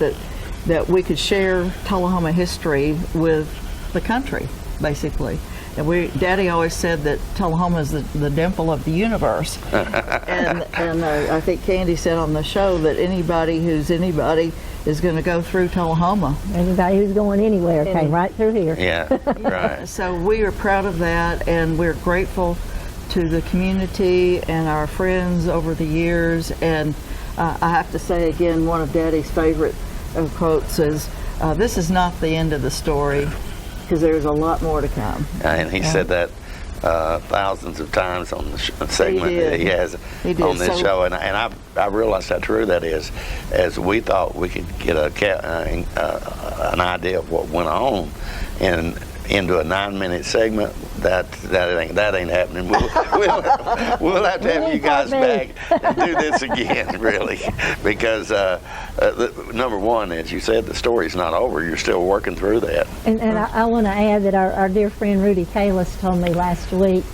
that we could share Tullahoma history with the country, basically. And Daddy always said that Tullahoma is the dimple of the universe. and I think Candy said on the show that anybody who's anybody is going to go through Tullahoma. Anybody who's going anywhere came right through here. Yeah, right. So we are proud of that, and we're grateful to the community and our friends over the years. And I have to say again, one of Daddy's favorite quotes is, "This is not the end of the story, because there's a lot more to come." And he said that thousands of times on the segment that he has on this show, and I realized how true that is. As we thought we could get an idea of what went on, and into a 9-minute segment, that ain't happening. We'll have to have you guys back and do this again, really, because number one, as you said, the story's not over. You're still working through that. And I want to add that our dear friend Rudy Kalis told me last week,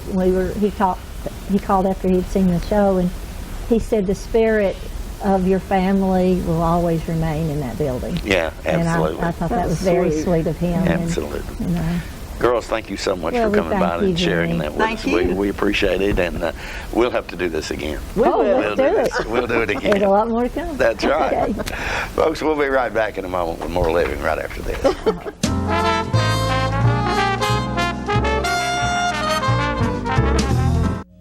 he called after he'd seen the show, and he said the spirit of your family will always remain in that building. Yeah, absolutely. And I thought that was very sweet of him. Absolutely. And, girls, thank you so much for coming by and sharing that with us. We appreciate it, and we'll have to do this again. We'll do it. We'll do it again. There's a lot more to come. That's right. Okay. Folks, we'll be right back in a moment with more living right after this.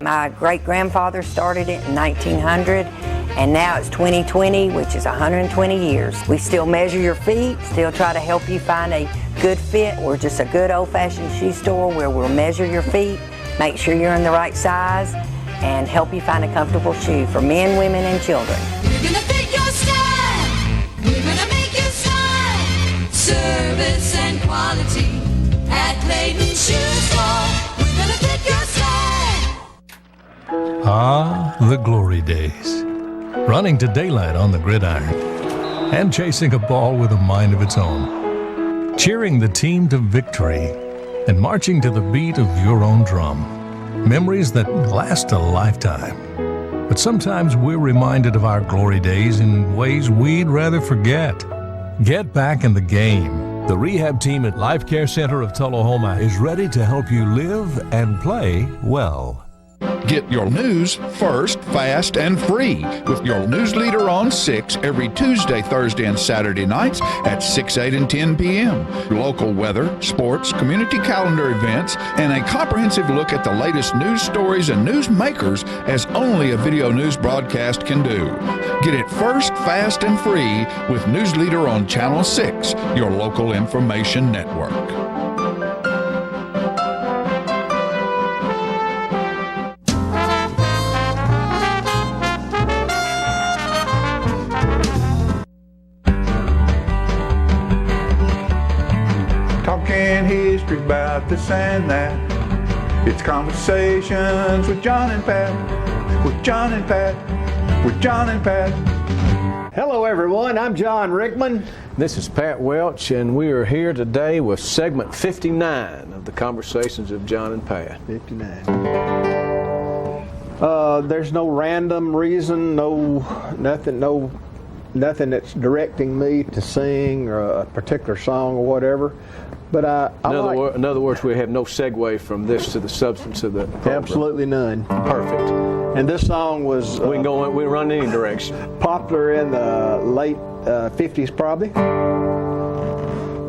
My great-grandfather started it in 1900, and now it's 2020, which is 120 years. We still measure your feet, still try to help you find a good fit. We're just a good old-fashioned shoe store where we'll measure your feet, make sure you're in the right size, and help you find a comfortable shoe for men, women, and children. We're gonna fit your style. We're gonna make you smile. Service and quality at Clayton Shoe Store. We're gonna fit your style. Ah, the glory days. Running to daylight on the gridiron and chasing a ball with a mind of its own. Cheering the team to victory and marching to the beat of your own drum. Memories that last a lifetime. But sometimes we're reminded of our glory days in ways we'd rather forget. Get back in the game. The rehab team at Life Care Center of Tullahoma is ready to help you live and play well. Get your news first, fast, and free with your news leader on 6 every Tuesday, Thursday, and Saturday nights at 6, 8, and 10 p.m. Local weather, sports, community calendar events, and a comprehensive look at the latest news stories and news makers as only a video news broadcast can do. Get it first, fast, and free with News Leader on Channel 6, your local information network. History about this and that. It's conversations with John and Pat, with John and Pat, with John and Pat. Hello everyone, I'm John Rickman. This is Pat Welch, and we are here today with segment 59 of the Conversations of John and Pat. 59. There's no random reason, nothing that's directing me to sing or a particular song or whatever. But in other words, we have no segue from this to the substance of the program. Absolutely none. Perfect. And this song was we can run in any direction. Popular in the late 50s probably.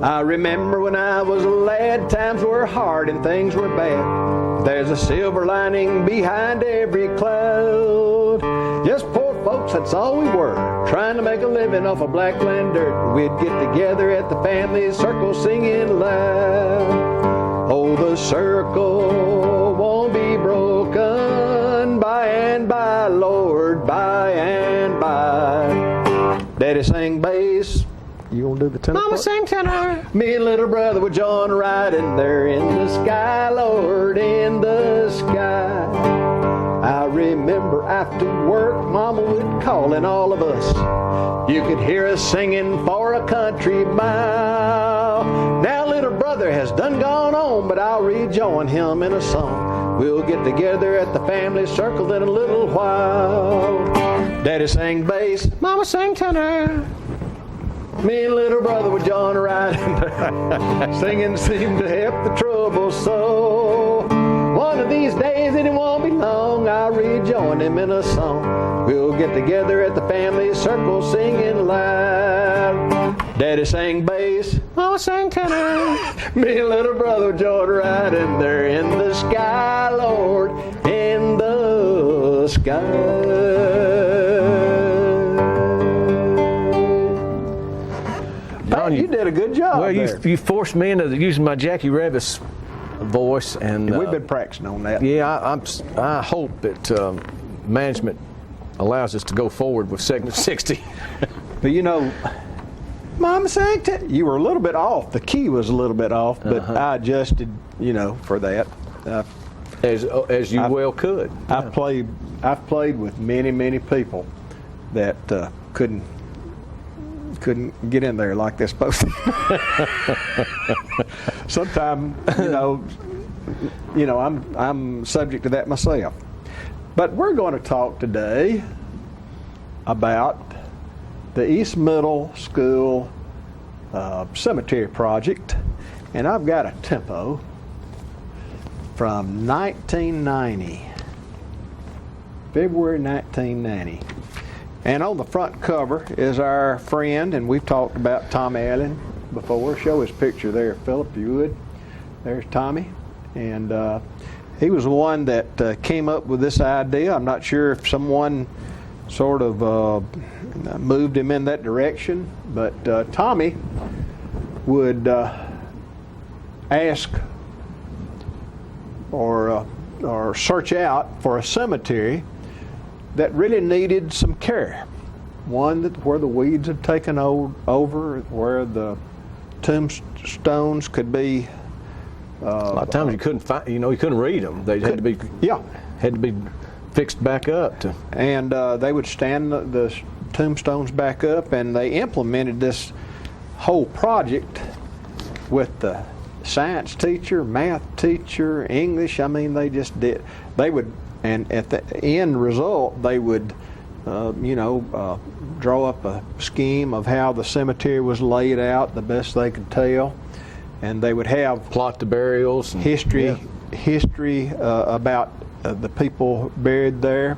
I remember when I was a lad, times were hard and things were bad. There's a silver lining behind every cloud. Just poor folks, that's all we were, trying to make a living off of black land dirt. We'd get together at the family circle singing loud. Oh, the circle won't be broken by and by, Lord, by and by. Daddy sang bass. You gonna do the tenor? Mama sang tenor. Me and little brother were John riding there in the sky, Lord, in the sky. I remember after work, Mama would call in all of us. You could hear us singing for a country mile. Now little brother has done gone on, but I'll rejoin him in a song. We'll get together at the family circle in a little while. Daddy sang bass, Mama sang tenor. Me and little brother were John riding. Singing seemed to help the trouble so. One of these days, and it won't be long, I'll rejoin him in a song. We'll get together at the family circle singing loud. Daddy sang bass, Mama sang tenor. Me and little brother John riding there in the sky, Lord, in the sky. John, you did a good job. Well, you forced me into using my Jackie Revis voice, and we've been practicing on that. Yeah, I hope that management allows us to go forward with segment 60. But you know, Mama sang you were a little bit off. The key was a little bit off, but I adjusted, for that. As you well could. Yeah. I've played with many people that couldn't get in there like they're supposed to. Sometimes, I'm subject to that myself. But we're going to talk today about the East Middle School cemetery project, and I've got a tempo from 1990, February 1990. And on the front cover is our friend, and we've talked about Tommy Allen before. Show his picture there, Philip, if you would. There's Tommy. And he was the one that came up with this idea. I'm not sure if someone sort of moved him in that direction, but Tommy would ask or search out for a cemetery that really needed some care. One where the weeds had taken over, where the tombstones could be. A lot of times you couldn't find, you couldn't read them. They had to be fixed back up. And they would stand the tombstones back up, and they implemented this whole project with the science teacher, math teacher, English. I mean, they just did. They would. And at the end result, they would, draw up a scheme of how the cemetery was laid out, the best they could tell, and they would have plot the burials, and history about the people buried there,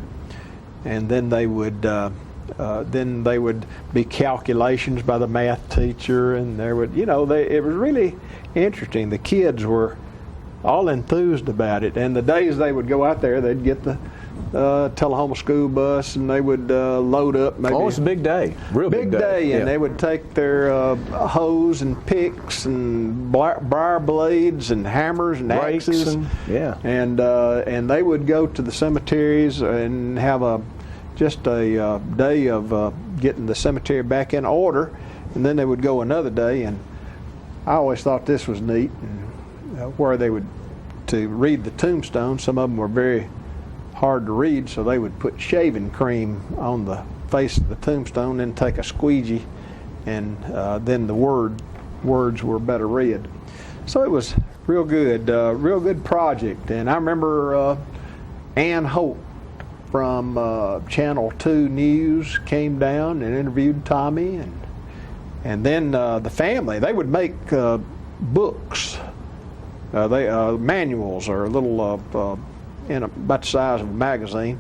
and then they would be calculations by the math teacher, and there would, it was really interesting. The kids were all enthused about it, and the days they would go out there, they'd get the Tullahoma school bus, and they would load up. Maybe it's a big day, real big day. And they would take their hoes and picks and briar blades and hammers and axes, and they would go to the cemeteries and have just a day of getting the cemetery back in order, and then they would go another day. And I always thought this was neat. Where they would, to read the tombstones, some of them were very hard to read, so they would put shaving cream on the face of the tombstone, then take a squeegee, and then the words were better read. So it was real good project. And I remember Ann Hope from Channel 2 News came down and interviewed Tommy, and then the family, they would make books. Manuals are a little about the size of a magazine,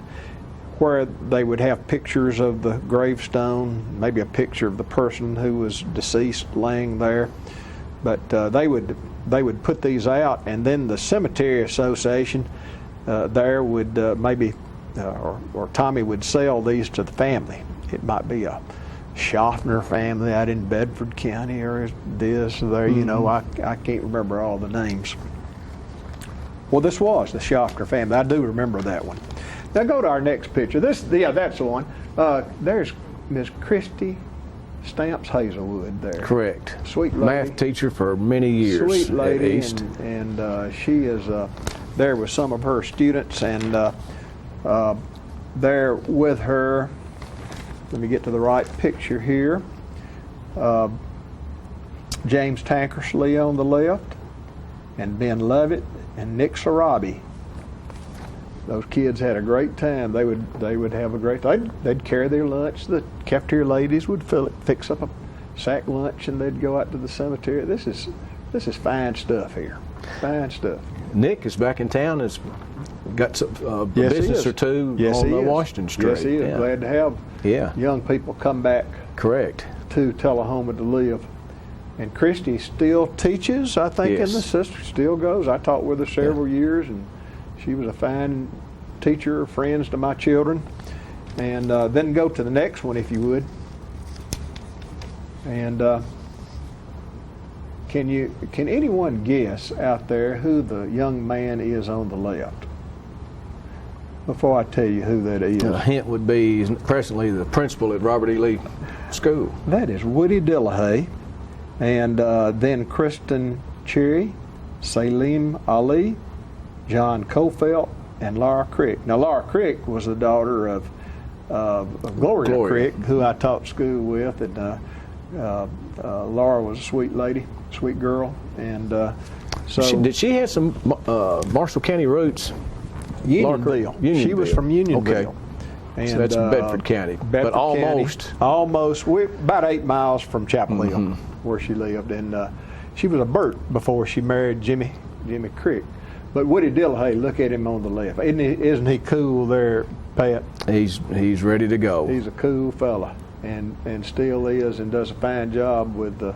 where they would have pictures of the gravestone, maybe a picture of the person who was deceased laying there. But they would put these out, and then the Cemetery Association there would or Tommy would sell these to the family. It might be a Schaffner family out in Bedford County, or this or there. I can't remember all the names. Well, this was the Schaffner family. I do remember that one. Now go to our next picture. That's the one. There's Miss Christy Stamps Hazelwood there. Correct. Sweet lady. Math teacher for many years. Sweet lady, at East. and she is there with some of her students, and there with her. Let me get to the right picture here. James Tankersley on the left, and Ben Lovett and Nick Sarabi. Those kids had a great time. They would have a great time. They'd carry their lunch. The cafeteria ladies would fix up a sack lunch, and they'd go out to the cemetery. This is fine stuff here. Fine stuff. Nick is back in town. Has got a business or two on Washington Street. Yes, he is. Yeah. Glad to have young people come back. Correct. To Tullahoma to live. And Christy still teaches, I think, in the sister. Still goes. I taught with her several years, and she was a fine teacher, friends to my children. And then go to the next one, if you would. And can anyone guess out there who the young man is on the left? Before I tell you who that is. A hint would be presently the principal at Robert E. Lee School. That is Woody Dillahay. And then Kristen Cherry, Salim Ali, John Cofelt, and Laura Crick. Now, Laura Crick was the daughter of Gloria Crick, who I taught school with. And Laura was a sweet lady, sweet girl. And so did she have some Marshall County roots? Unionville. She was from Unionville. Okay. And, so that's Bedford County, but almost. County, almost. We're about 8 miles from Chapel Hill, where she lived. And she was a Burt before she married Jimmy Crick. But Woody Dillahay, look at him on the left. Isn't he cool there, Pat? He's ready to go. He's a cool fella, and still is, and does a fine job with the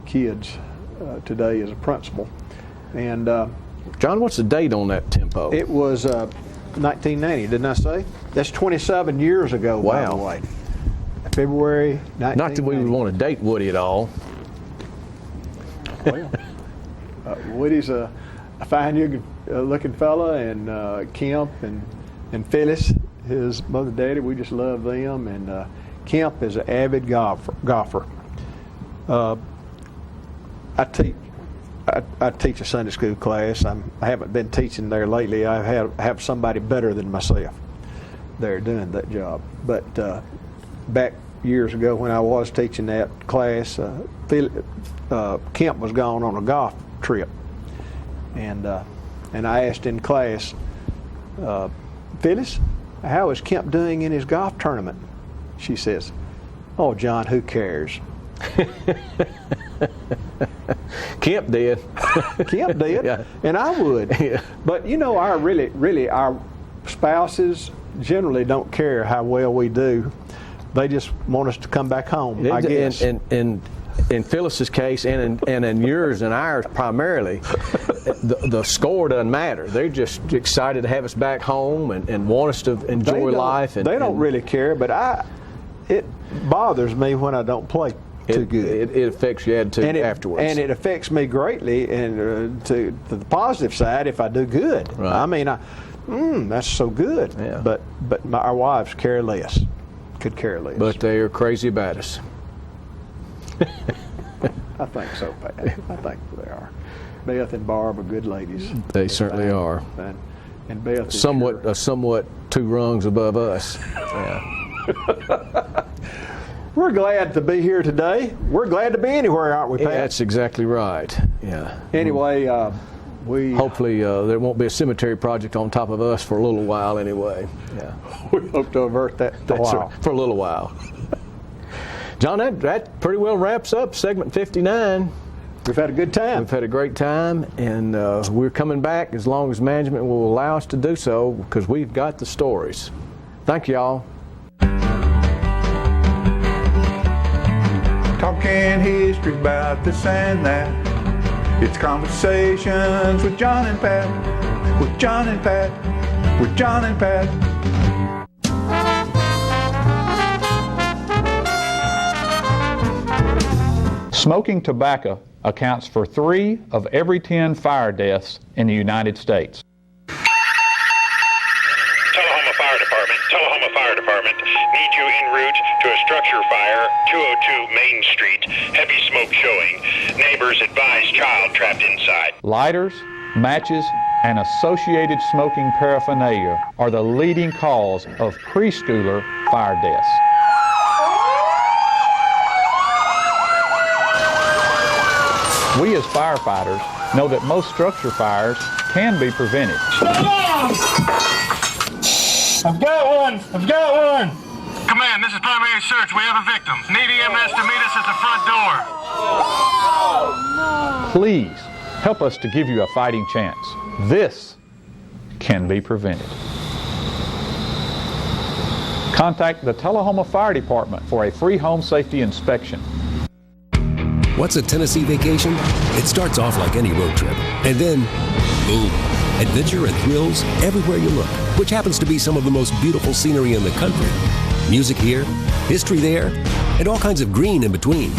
kids today as a principal. And John, what's the date on that tempo? It was 1990, didn't I say? That's 27 years ago, by the way. February 1990. Not that we would want to date Woody at all. Well, Woody's a fine looking fella, and Kemp and Phyllis, his mother and daddy, we just love them. And Kemp is an avid golfer. I teach a Sunday school class. I haven't been teaching there lately. I have somebody better than myself there doing that job. But back years ago when I was teaching that class, Kemp was gone on a golf trip, and I asked in class, Phyllis, how is Kemp doing in his golf tournament? She says, "Oh, John, who cares?" Kemp did. Kemp did, yeah. And I would. Yeah. But our spouses generally don't care how well we do. They just want us to come back home, I guess. And in Phyllis's case, and in yours and ours primarily, the score doesn't matter. They're just excited to have us back home and want us to enjoy life. They don't really care, but it bothers me when I don't play too good. It affects your attitude afterwards. And it affects me greatly, and to the positive side, if I do good. Right. I mean, that's so good. Yeah. But our wives care less. Could care less. But they are crazy about us. I think so, Pat. I think they are. Beth and Barb are good ladies. They certainly are. And Beth is somewhat 2 rungs above us. Yeah. We're glad to be here today. We're glad to be anywhere, aren't we, Pat? Yeah, that's exactly right. Yeah. Anyway, we hopefully there won't be a cemetery project on top of us for a little while anyway. Yeah. We hope to avert that for a little while. John, that pretty well wraps up segment 59. We've had a good time. We've had a great time, and we're coming back as long as management will allow us to do so, because we've got the stories. Thank you, all. Talking history about this and that. It's conversations with John and Pat. With John and Pat. With John and Pat. Smoking tobacco accounts for 3 of every 10 fire deaths in the United States. Tullahoma Fire Department. Need you en route to a structure fire, 202 Main Street. Heavy smoke showing. Neighbors advise child trapped inside. Lighters, matches, and associated smoking paraphernalia are the leading cause of preschooler fire deaths. We as firefighters know that most structure fires can be prevented. I've got one! I've got one! Command, this is primary search. We have a victim. Need EMS to meet us at the front door. Please help us to give you a fighting chance. This can be prevented. Contact the Tullahoma Fire Department for a free home safety inspection. What's a Tennessee vacation? It starts off like any road trip, and then, boom, adventure and thrills everywhere you look, which happens to be some of the most beautiful scenery in the country. Music here, history there, and all kinds of green in between.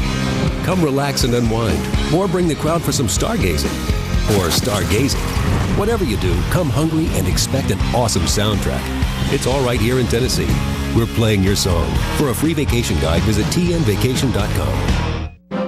Come relax and unwind, or bring the crowd for some stargazing, or stargazing. Whatever you do, come hungry and expect an awesome soundtrack. It's all right here in Tennessee. We're playing your song. For a free vacation guide, visit tnvacation.com.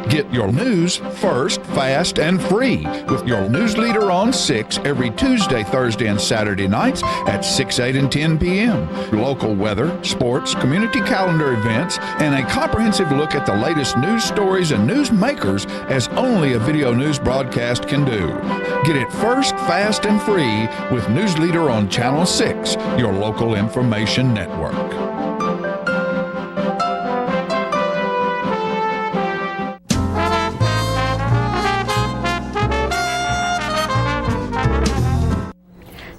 Get your news first, fast, and free with your news leader on 6 every Tuesday, Thursday, and Saturday nights at 6, 8, and 10 p.m. Local weather, sports, community calendar events, and a comprehensive look at the latest news stories and news makers as only a video news broadcast can do. Get it first, fast, and free with News Leader on Channel 6, your local information network.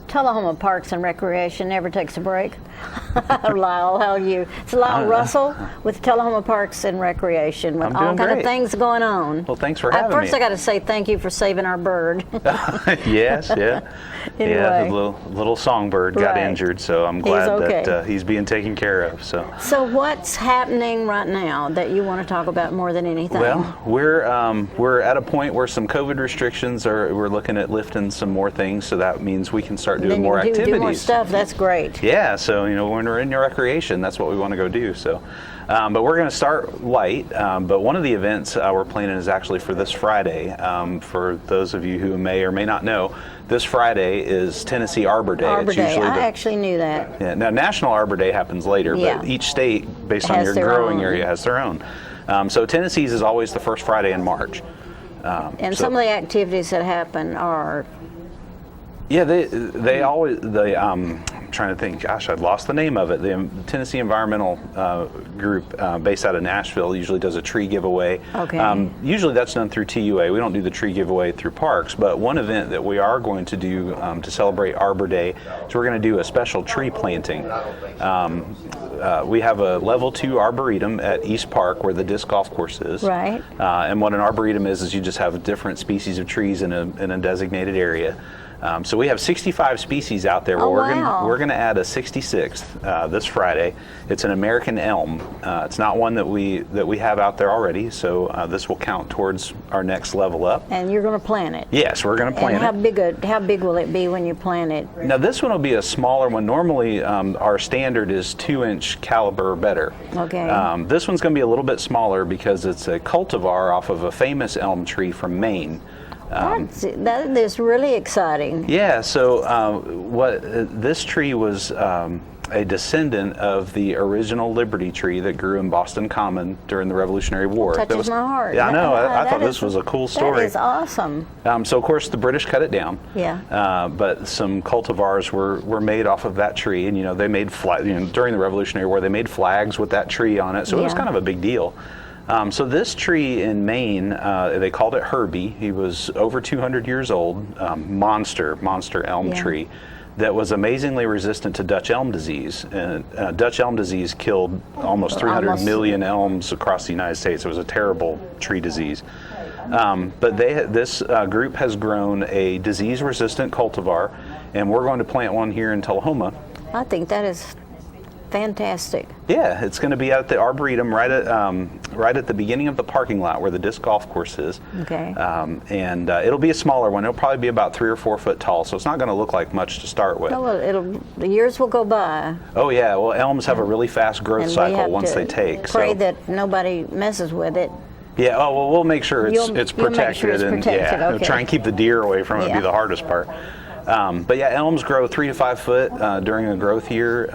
Tullahoma Parks and Recreation never takes a break. Lyle, how are you? It's Lyle Russell with Tullahoma Parks and Recreation with all kind of things going on. Well, thanks for having me. First, I got to say thank you for saving our bird. Yes, yeah. Anyway. Yeah, the little songbird got injured, so I'm glad that he's being taken care of. So what's happening right now that you want to talk about more than anything? Well, we're at a point where some COVID restrictions we're looking at lifting some more things, so that means we can start doing more activities. Do more stuff. That's great. Yeah, so when we're in your recreation, that's what we want to go do. So, but we're going to start light. But one of the events we're planning is actually for this Friday. For those of you who may or may not know, this Friday is Tennessee Arbor Day. Arbor Day. I actually knew that. Yeah. Now, National Arbor Day happens later, but each state, based on your growing area, has their own. So Tennessee's is always the first Friday in March. And some of the activities that happen are. Yeah, they always I'm trying to think. Gosh, I've lost the name of it. The Tennessee Environmental Group, based out of Nashville, usually does a tree giveaway. Okay. Usually that's done through TUA. We don't do the tree giveaway through parks. But one event that we are going to do to celebrate Arbor Day is we're going to do a special tree planting. We have a level 2 arboretum at East Park where the disc golf course is. Right. And what an arboretum is you just have different species of trees in a designated area. So we have 65 species out there. We're going to add a 66th this Friday. It's an American elm. It's not one that we have out there already. So this will count towards our next level up. And you're going to plant it. Yes, we're going to plant it. How big will it be when you plant it? Now this one will be a smaller one. Normally our standard is 2-inch caliber or better. Okay. This one's going to be a little bit smaller because it's a cultivar off of a famous elm tree from Maine. That is really exciting. Yeah, so this tree was a descendant of the original Liberty tree that grew in Boston Common during the Revolutionary War. Touches my heart. Yeah, I know. I thought this was a cool story. That is awesome. So of course the British cut it down. Yeah. But some cultivars were made off of that tree, and they made during the Revolutionary War they made flags with that tree on it. So it was kind of a big deal. So this tree in Maine, they called it Herbie. He was over 200 years old, monster elm tree that was amazingly resistant to Dutch elm disease. And Dutch elm disease killed almost 300 million elms across the United States. It was a terrible tree disease. But this group has grown a disease-resistant cultivar, and we're going to plant one here in Tullahoma. I think that is fantastic. Yeah, it's going to be at the Arboretum right at the beginning of the parking lot where the disc golf course is. Okay. And it'll be a smaller one. It'll probably be about 3 or 4 foot tall, so it's not going to look like much to start with. Oh, well, the years will go by. Oh yeah, well elms have a really fast growth cycle once they take. Pray that nobody messes with it. Yeah. Oh well, we'll make sure it's protected. You'll make sure it's protected. Okay. Try and keep the deer away from it. Would be the hardest part. But yeah, elms grow 3 to 5 foot during a growth year.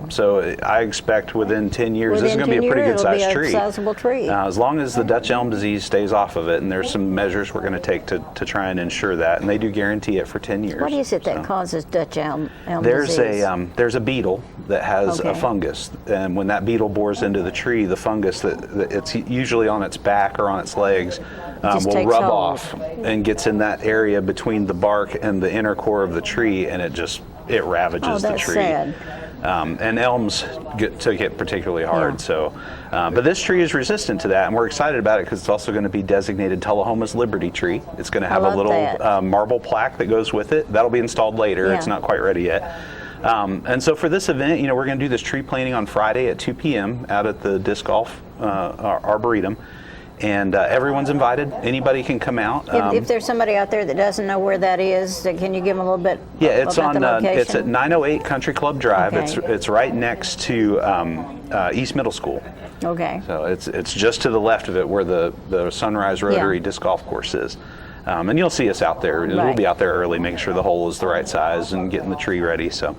So I expect within 10 years this is going to be a pretty good sized tree. Sizable tree. As long as the Dutch elm disease stays off of it, and there's some measures we're going to take to try and ensure that, and they do guarantee it for 10 years. What is it that causes Dutch elm disease? There's a beetle that has a fungus, and when that beetle bores into the tree, the fungus that it's usually on its back or on its legs will rub off and gets in that area between the bark and the inner core of the tree, and it ravages the tree. Sad. And elms took it particularly hard. So, but this tree is resistant to that, and we're excited about it because it's also going to be designated Tullahoma's Liberty Tree. It's going to have a little marble plaque that goes with it. That'll be installed later. It's not quite ready yet. And so for this event, we're going to do this tree planting on Friday at 2 p.m. out at the disc golf arboretum. And everyone's invited. Anybody can come out. If there's somebody out there that doesn't know where that is, can you give them a little bit? Yeah, it's about on. the location? It's at 908 Country Club Drive. Okay. It's right next to East Middle School. Okay. So it's just to the left of it where the Sunrise Rotary Disc Golf Course is. And you'll see us out there. We'll be out there early, making sure the hole is the right size and getting the tree ready. So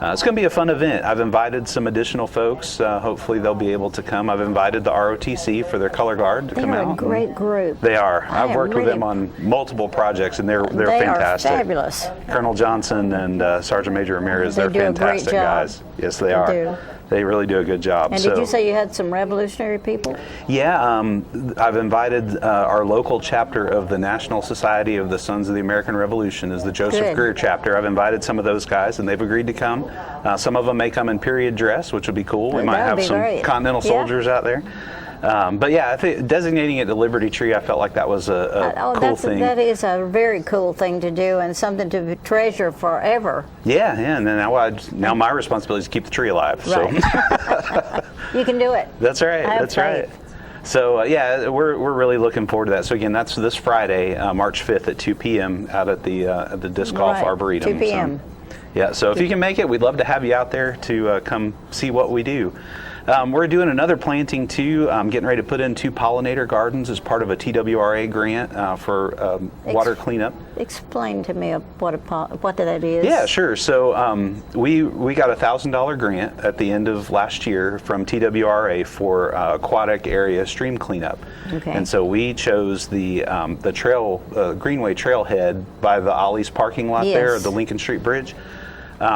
it's going to be a fun event. I've invited some additional folks. Hopefully they'll be able to come. I've invited the ROTC for their color guard to come out. They're a great group. They are. I've worked with them on multiple projects, and they're fantastic. They are fabulous. Colonel Johnson and Sergeant Major Ramirez, they're do a fantastic great job. guys. Yes, they are. They really do a good job. And did you say you had some revolutionary people? Yeah, I've invited our local chapter of the National Society of the Sons of the American Revolution, is the Joseph Greer chapter. I've invited some of those guys, and they've agreed to come. Some of them may come in period dress, which would be cool. We might have some Continental soldiers out there. But yeah, I think designating it the Liberty Tree, I felt like that was a cool thing. That is a very cool thing to do and something to treasure forever. Yeah, and then now my responsibility is to keep the tree alive. Right. So. You can do it. That's right. That's right. So yeah, we're really looking forward to that. So again, that's this Friday, March 5th at 2 p.m. out at the Disc Golf Arboretum. 2 p.m. So if you can make it, we'd love to have you out there to come see what we do. We're doing another planting too. Getting ready to put in 2 Pollinator Gardens as part of a TWRA grant for water cleanup. Explain to me what that is. Yeah, sure. So we got a $1,000 grant at the end of last year from TWRA for aquatic area stream cleanup. Okay. And so we chose the trail Greenway Trailhead by the Ollie's parking lot there, the Lincoln Street Bridge.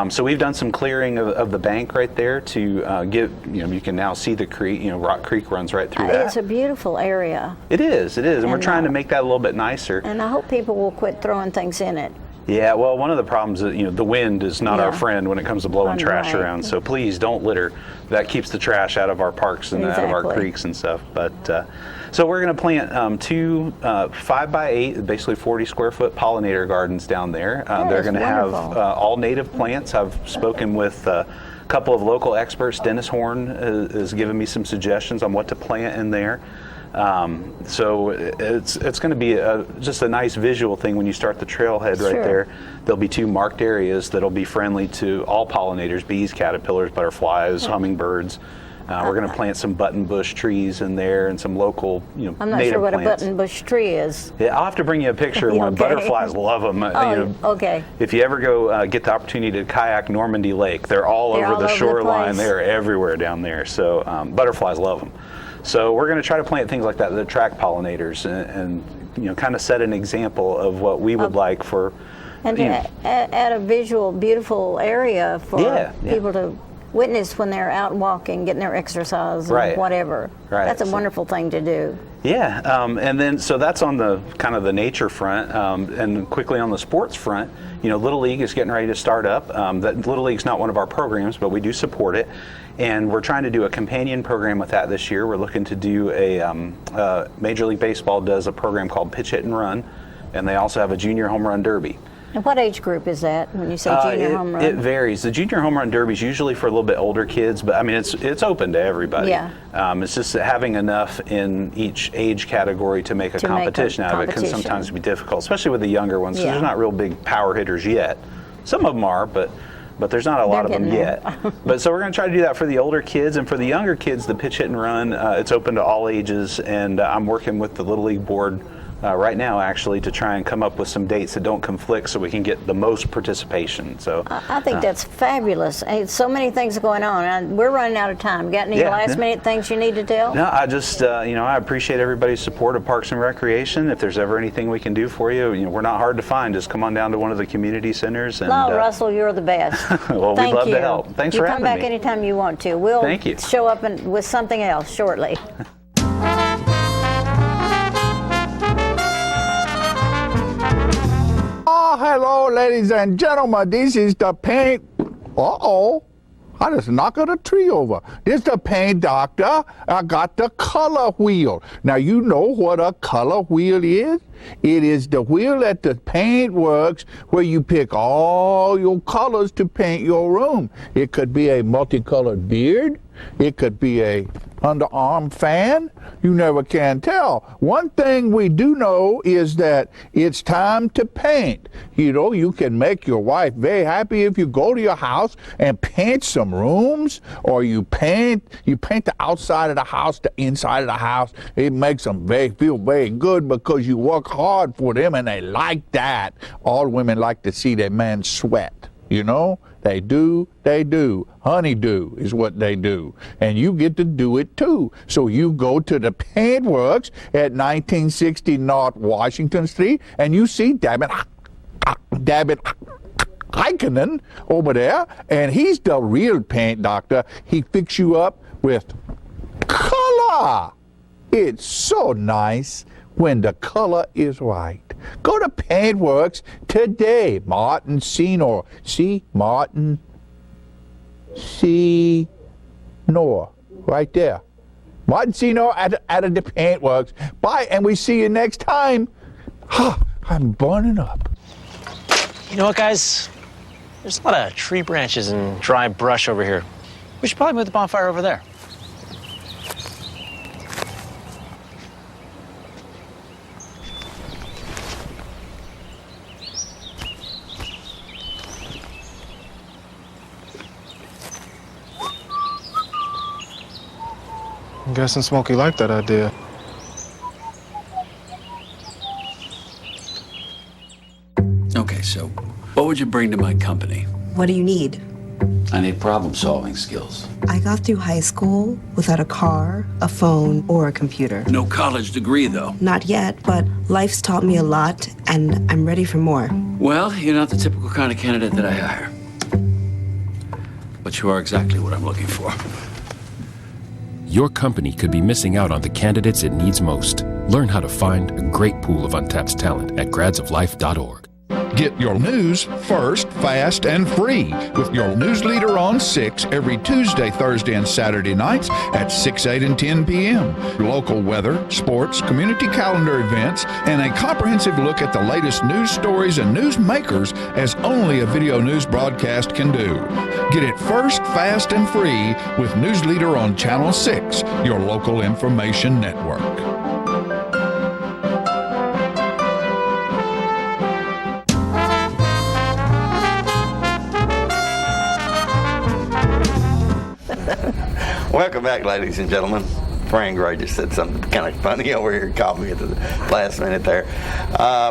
So we've done some clearing of the bank right there to you can now see the creek, Rock Creek runs right through that. It's a beautiful area. It is, and we're trying to make that a little bit nicer. And I hope people will quit throwing things in it. Yeah, well, one of the problems is, the wind is not our friend when it comes to blowing trash around, so please don't litter. That keeps the trash out of our parks and out of our creeks and stuff. But so we're going to plant 2 5x8, basically 40 square foot pollinator gardens down there. They're going to have all native plants. I've spoken with a couple of local experts. Dennis Horn has given me some suggestions on what to plant in there. So it's going to be just a nice visual thing when you start the trailhead right there. There'll be 2 marked areas that'll be friendly to all pollinators, bees, caterpillars, butterflies, hummingbirds. We're going to plant some buttonbush trees in there and some local, I'm not sure what a buttonbush tree is. Yeah, I'll have to bring you a picture of one. Butterflies love them. Okay. If you ever go get the opportunity to kayak Normandy Lake, they're all over the shoreline. They're everywhere down there. So butterflies love them. So we're going to try to plant things like that attract pollinators and kind of set an example of what we would like for. And to add a visual, beautiful area for people to witness when they're out walking, getting their exercise and whatever. That's a wonderful thing to do. Yeah, and then so that's on the kind of the nature front, and quickly on the sports front, Little League is getting ready to start up. That Little League's not one of our programs, but we do support it, and we're trying to do a companion program with that this year. We're looking to do a Major League Baseball does a program called Pitch Hit and Run, and they also have a junior home run derby. And what age group is that when you say junior home run? It varies. The junior home run derby is usually for a little bit older kids, but I mean it's open to everybody. Yeah. It's just having enough in each age category to make a competition out of it can sometimes be difficult, especially with the younger ones. Because there's not real big power hitters yet. Some of them are, but there's not a lot of them yet. But so we're going to try to do that for the older kids, and for the younger kids, the pitch hit and run. It's open to all ages, and I'm working with the Little League board right now, actually, to try and come up with some dates that don't conflict so we can get the most participation. So I think that's fabulous. Hey, so many things going on, and we're running out of time. Got any last minute things you need to tell? No, I just I appreciate everybody's support of Parks and Recreation. If there's ever anything we can do for you, we're not hard to find. Just come on down to one of the community centers. And Russell, you're the best. Well, we'd love to help. Thanks for having me. You come back anytime you want to. We'll show up with something else shortly. Hello, ladies and gentlemen. This is the paint. I just knocked a tree over. This is the paint doctor. I got the color wheel. Now, you know what a color wheel is? It is the wheel that the paint works where you pick all your colors to paint your room. It could be a multicolored beard. It could be a underarm fan. You never can tell. One thing we do know is that it's time to paint. You know, you can make your wife very happy if you go to your house and paint some rooms, or you paint the outside of the house, the inside of the house. It makes them feel very good because you work hard for them and they like that. All women like to see their man sweat, you know? They do. Honeydew is what they do. And you get to do it too. So you go to the paint works at 1960 North Washington Street and you see David Heikkinen over there, and he's the real paint doctor. He fix you up with color. It's so nice when the color is right. Go to Paintworks today. Martin Senor. See? Martin Senor. Right there. Martin Senor at the Paintworks. Bye, and we see you next time. I'm burning up. You know what, guys? There's a lot of tree branches and dry brush over here. We should probably move the bonfire over there. I'm guessing Smokey liked that idea. Okay, so what would you bring to my company? What do you need? I need problem-solving skills. I got through high school without a car, a phone, or a computer. No college degree, though. Not yet, but life's taught me a lot, and I'm ready for more. Well, you're not the typical kind of candidate that I hire. But you are exactly what I'm looking for. Your company could be missing out on the candidates it needs most. Learn how to find a great pool of untapped talent at gradsoflife.org. Get your news first, fast, and free with your news leader on 6 every Tuesday, Thursday, and Saturday nights at 6, 8, and 10 p.m. Local weather, sports, community calendar events, and a comprehensive look at the latest news stories and news makers as only a video news broadcast can do. Get it first, fast, and free with News Leader on Channel 6, your local information network. Welcome back, ladies and gentlemen. Fran Gray just said something kind of funny over here, called me at the last minute there.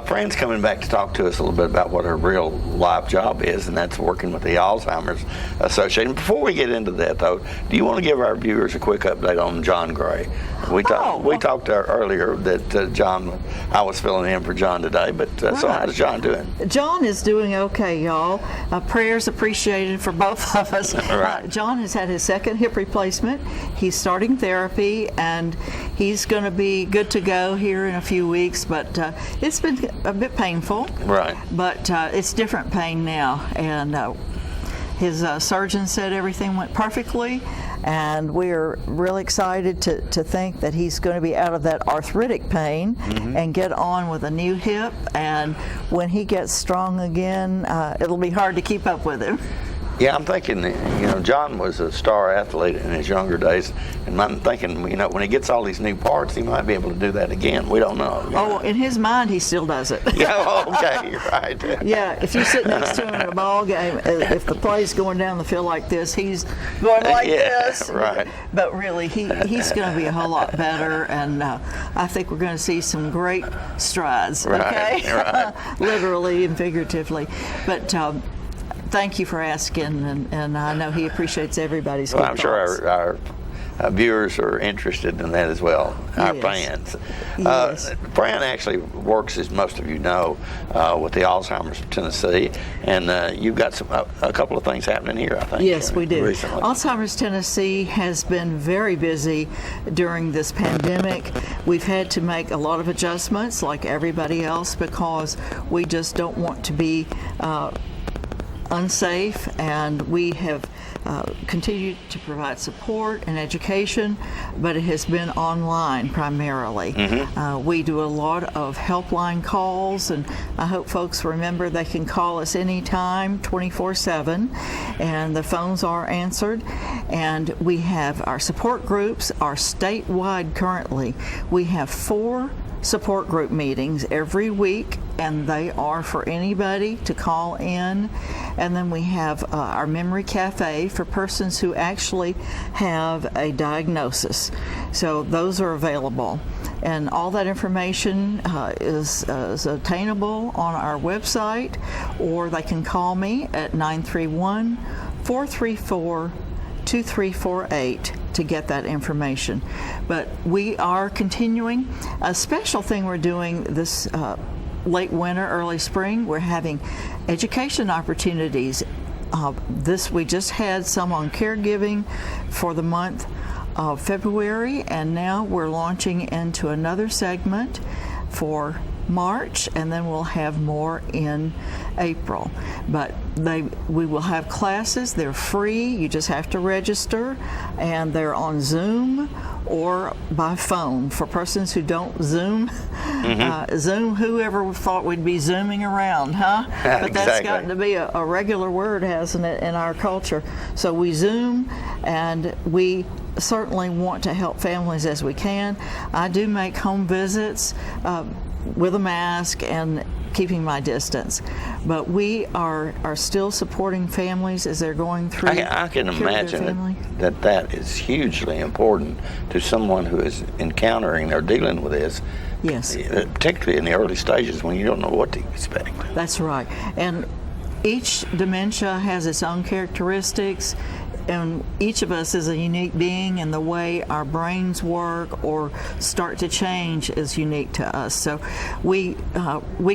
Fran's coming back to talk to us a little bit about what her real life job is, and that's working with the Alzheimer's Association. Before we get into that, though, do you want to give our viewers a quick update on John Gray? We talked earlier that I was filling in for John today, but so how's John doing? John is doing okay, y'all. Prayers appreciated for both of us. Right. John has had his second hip replacement. He's starting therapy, and he's going to be good to go here in a few weeks, but it's been a bit painful. Right. But it's different pain now, and his surgeon said everything went perfectly, and we're really excited to think that he's going to be out of that arthritic pain and get on with a new hip, and when he gets strong again, it'll be hard to keep up with him. Yeah, I'm thinking, John was a star athlete in his younger days, and I'm thinking, when he gets all these new parts, he might be able to do that again. We don't know. Oh, in his mind, he still does it. Yeah, okay, you're right. Yeah, if you sit next to him in a ball game, if the play's going down the field like this, he's going like this. Right. But really, he's going to be a whole lot better, and I think we're going to see some great strides, okay? Right. Literally and figuratively. But thank you for asking, and I know he appreciates everybody's good I'm sure our viewers are interested in that as well, our fans. Yes. Fran actually works, as most of you know, with the Alzheimer's of Tennessee, and you've got a couple of things happening here, I think. Yes, we do. Recently. Alzheimer's Tennessee has been very busy during this pandemic. We've had to make a lot of adjustments like everybody else because we just don't want to be unsafe, and we have continued to provide support and education, but it has been online primarily. We do a lot of helpline calls, and I hope folks remember they can call us anytime, 24/7, and the phones are answered. And we have our support groups are statewide currently. We have 4 support group meetings every week, and they are for anybody to call in. And then we have our Memory Cafe for persons who actually have a diagnosis. So those are available. And all that information is attainable on our website, or they can call me at 931-434-2348 to get that information. But we are continuing. A special thing we're doing this late winter, early spring, we're having education opportunities. We just had some on caregiving for the month of February, and now we're launching into another segment for March, and then we'll have more in April. But we will have classes. They're free. You just have to register, and they're on Zoom or by phone. For persons who don't Zoom, Zoom, whoever thought we'd be zooming around, huh? But that's gotten to be a regular word, hasn't it, in our culture. So we Zoom, and we certainly want to help families as we can. I do make home visits with a mask and keeping my distance, but we are still supporting families as they're going through. I can imagine that is hugely important to someone who is encountering or dealing with this. Yes. Particularly in the early stages when you don't know what to expect. That's right. And each dementia has its own characteristics, and each of us is a unique being, and the way our brains work or start to change is unique to us. So we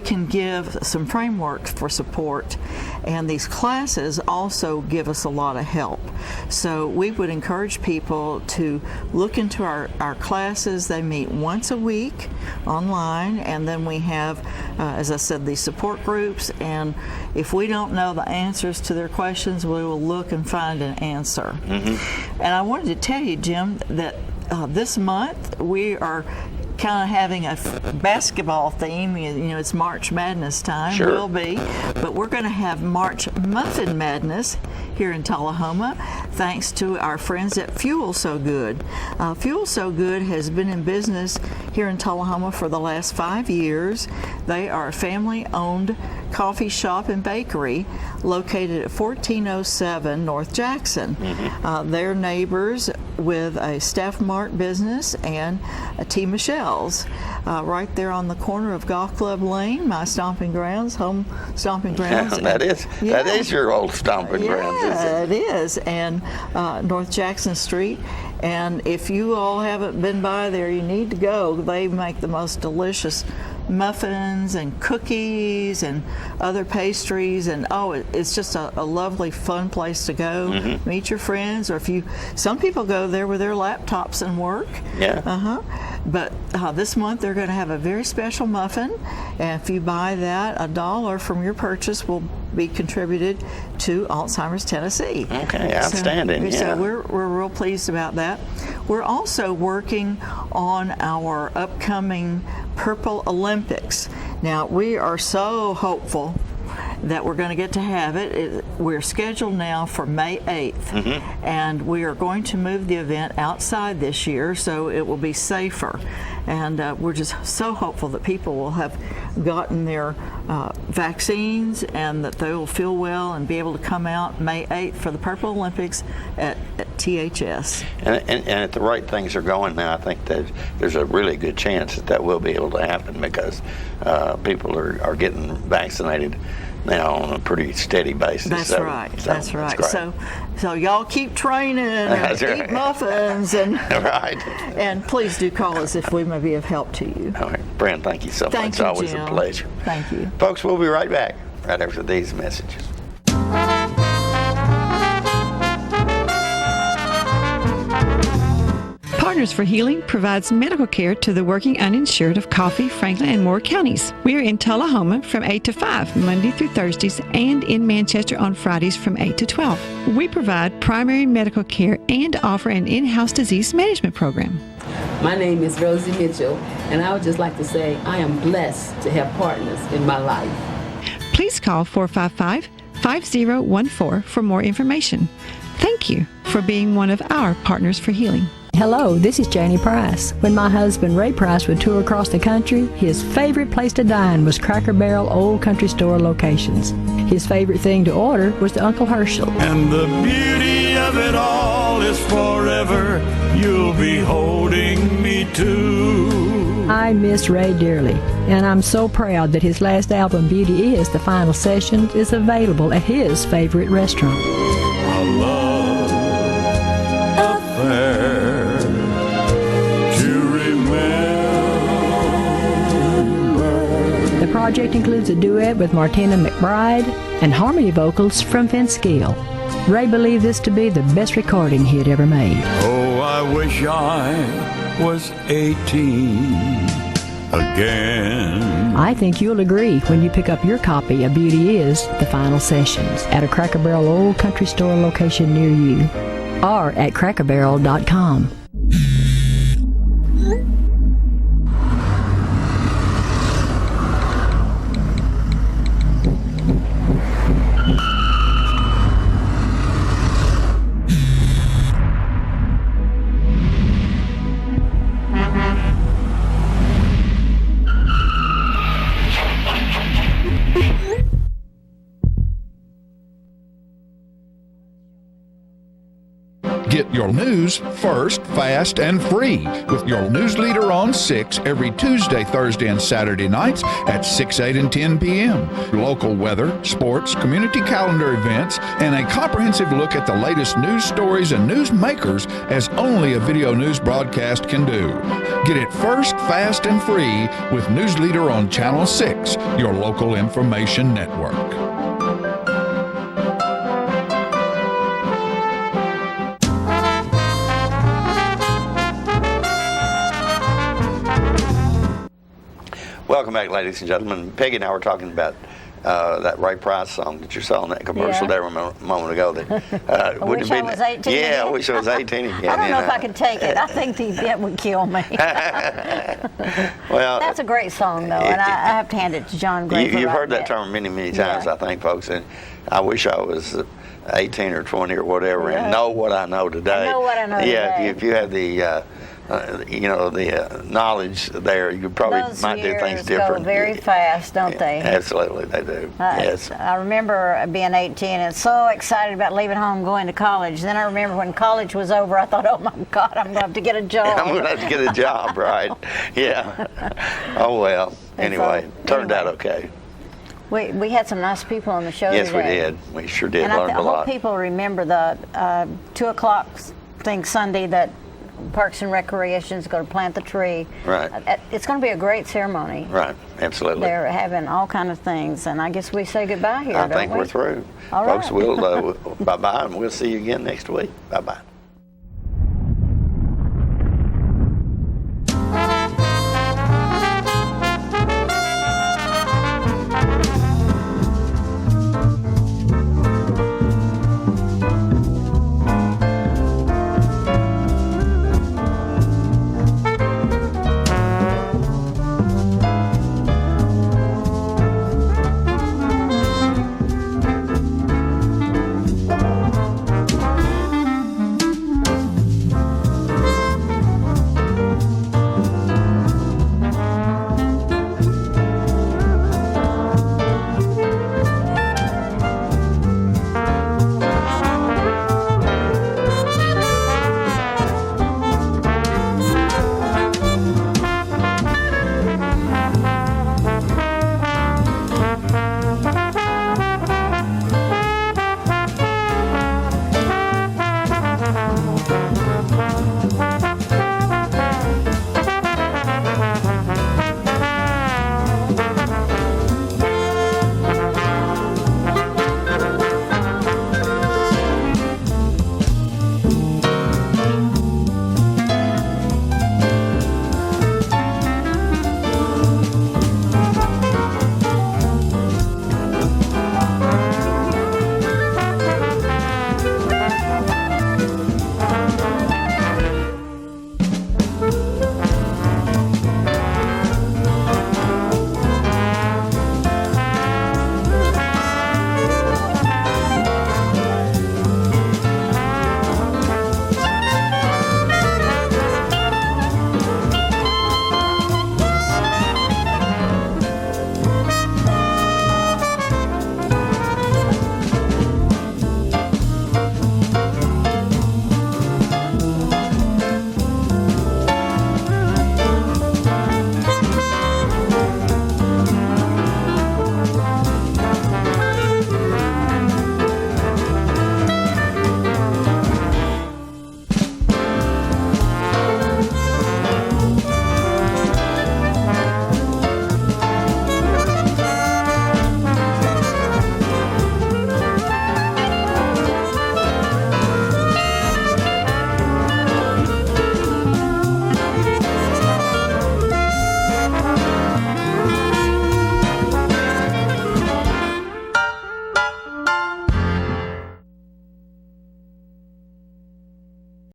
can give some framework for support, and these classes also give us a lot of help. So we would encourage people to look into our classes. They meet once a week online, and then we have, as I said, these support groups, and if we don't know the answers to their questions, we will look and find an answer. And I wanted to tell you, Jim, that this month we are kind of having a basketball theme. You know, it's March Madness time. Sure. Will be, but we're going to have March Muffin Madness here in Tullahoma, thanks to our friends at Fuel So Good. Fuel So Good has been in business here in Tullahoma for the last 5 years. They are a family-owned coffee shop and bakery located at 1407 North Jackson. They're neighbors with a Staff Mart business and a T. Michelle's right there on the corner of Golf Club Lane, my stomping grounds, home stomping grounds. That is your old stomping grounds, isn't it? Yeah, it is, and North Jackson Street. And if you all haven't been by there, you need to go. They make the most delicious muffins and cookies and other pastries, and it's just a lovely, fun place to go. Meet your friends, or some people go there with their laptops and work. But this month they're going to have a very special muffin, and if you buy that, $1 from your purchase will be contributed to Alzheimer's Tennessee. Okay, outstanding. So we're real pleased about that. We're also working on our upcoming Purple Olympics. Now, we are so hopeful that we're going to get to have it. We're scheduled now for May 8th, and we are going to move the event outside this year so it will be safer. And we're just so hopeful that people will have gotten their vaccines and that they will feel well and be able to come out May 8th for the Purple Olympics at THS. And if the right things are going now, I think that there's a really good chance that will be able to happen, because people are getting vaccinated now on a pretty steady basis. That's right. That's right. So y'all keep training and eat muffins and and please do call us if we may be of help to you. All right, Brent, thank you so much. It's always a pleasure. Thank you. Folks, we'll be right back right after these messages. Partners for Healing provides medical care to the working uninsured of Coffee, Franklin, and Moore counties. We are in Tullahoma from 8 to 5, Monday through Thursdays, and in Manchester on Fridays from 8 to 12. We provide primary medical care and offer an in-house disease management program. My name is Rosie Mitchell, and I would just like to say I am blessed to have partners in my life. Please call 455-5014 for more information. Thank you for being one of our Partners for Healing. Hello, this is Janie Price. When my husband Ray Price would tour across the country, his favorite place to dine was Cracker Barrel Old Country Store locations. His favorite thing to order was the Uncle Herschel. And the beauty of it all is forever, you'll be holding me to. I miss Ray dearly, and I'm so proud that his last album, Beauty Is, The Final Session, is available at his favorite restaurant. A love affair to remember. The project includes a duet with Martina McBride and harmony vocals from Vince Gill. Ray believed this to be the best recording he had ever made. Oh, I wish I was 18 again. I think you'll agree when you pick up your copy of Beauty Is, The Final Sessions at a Cracker Barrel Old Country Store location near you or at crackerbarrel.com. Get your news first, fast, and free with your news leader on 6 every Tuesday, Thursday, and Saturday nights at 6, 8, and 10 p.m. Local weather, sports, community calendar events, and a comprehensive look at the latest news stories and news makers as only a video news broadcast can do. Get it first, fast, and free with News Leader on Channel 6, your local information network. Welcome back, ladies and gentlemen. Peggy and I were talking about that Ray Price song that you saw in that commercial there a moment ago. That I wish I was 18 Yeah, again. I wish I was 18 again. I don't know if I could take it. I think that would kill me. Well, that's a great song, though, and I have to hand it to John Gray. You've heard that term many, many times, I think, folks. And I wish I was 18 or 20 or whatever and know what I know today. I know what I know today. If you had the the knowledge there, you probably might do things different. Go very fast, don't they? Absolutely, they do. Yes. I remember being 18 and so excited about leaving home, going to college. Then I remember when college was over, I thought, oh my God, I'm going to have to get a job. I'm going to have to get a job, right? Yeah. Oh well. Anyway, turned out okay. We had some nice people on the show yes, today. We did. We sure did. And Learned a lot. I hope people remember the 2 o'clock thing Sunday that Parks and Recreation is going to plant the tree. Right. It's going to be a great ceremony. Right. Absolutely. They're having all kind of things, and I guess we say goodbye here. I think we're through. All folks. right. We'll bye-bye, and we'll see you again next week. Bye-bye.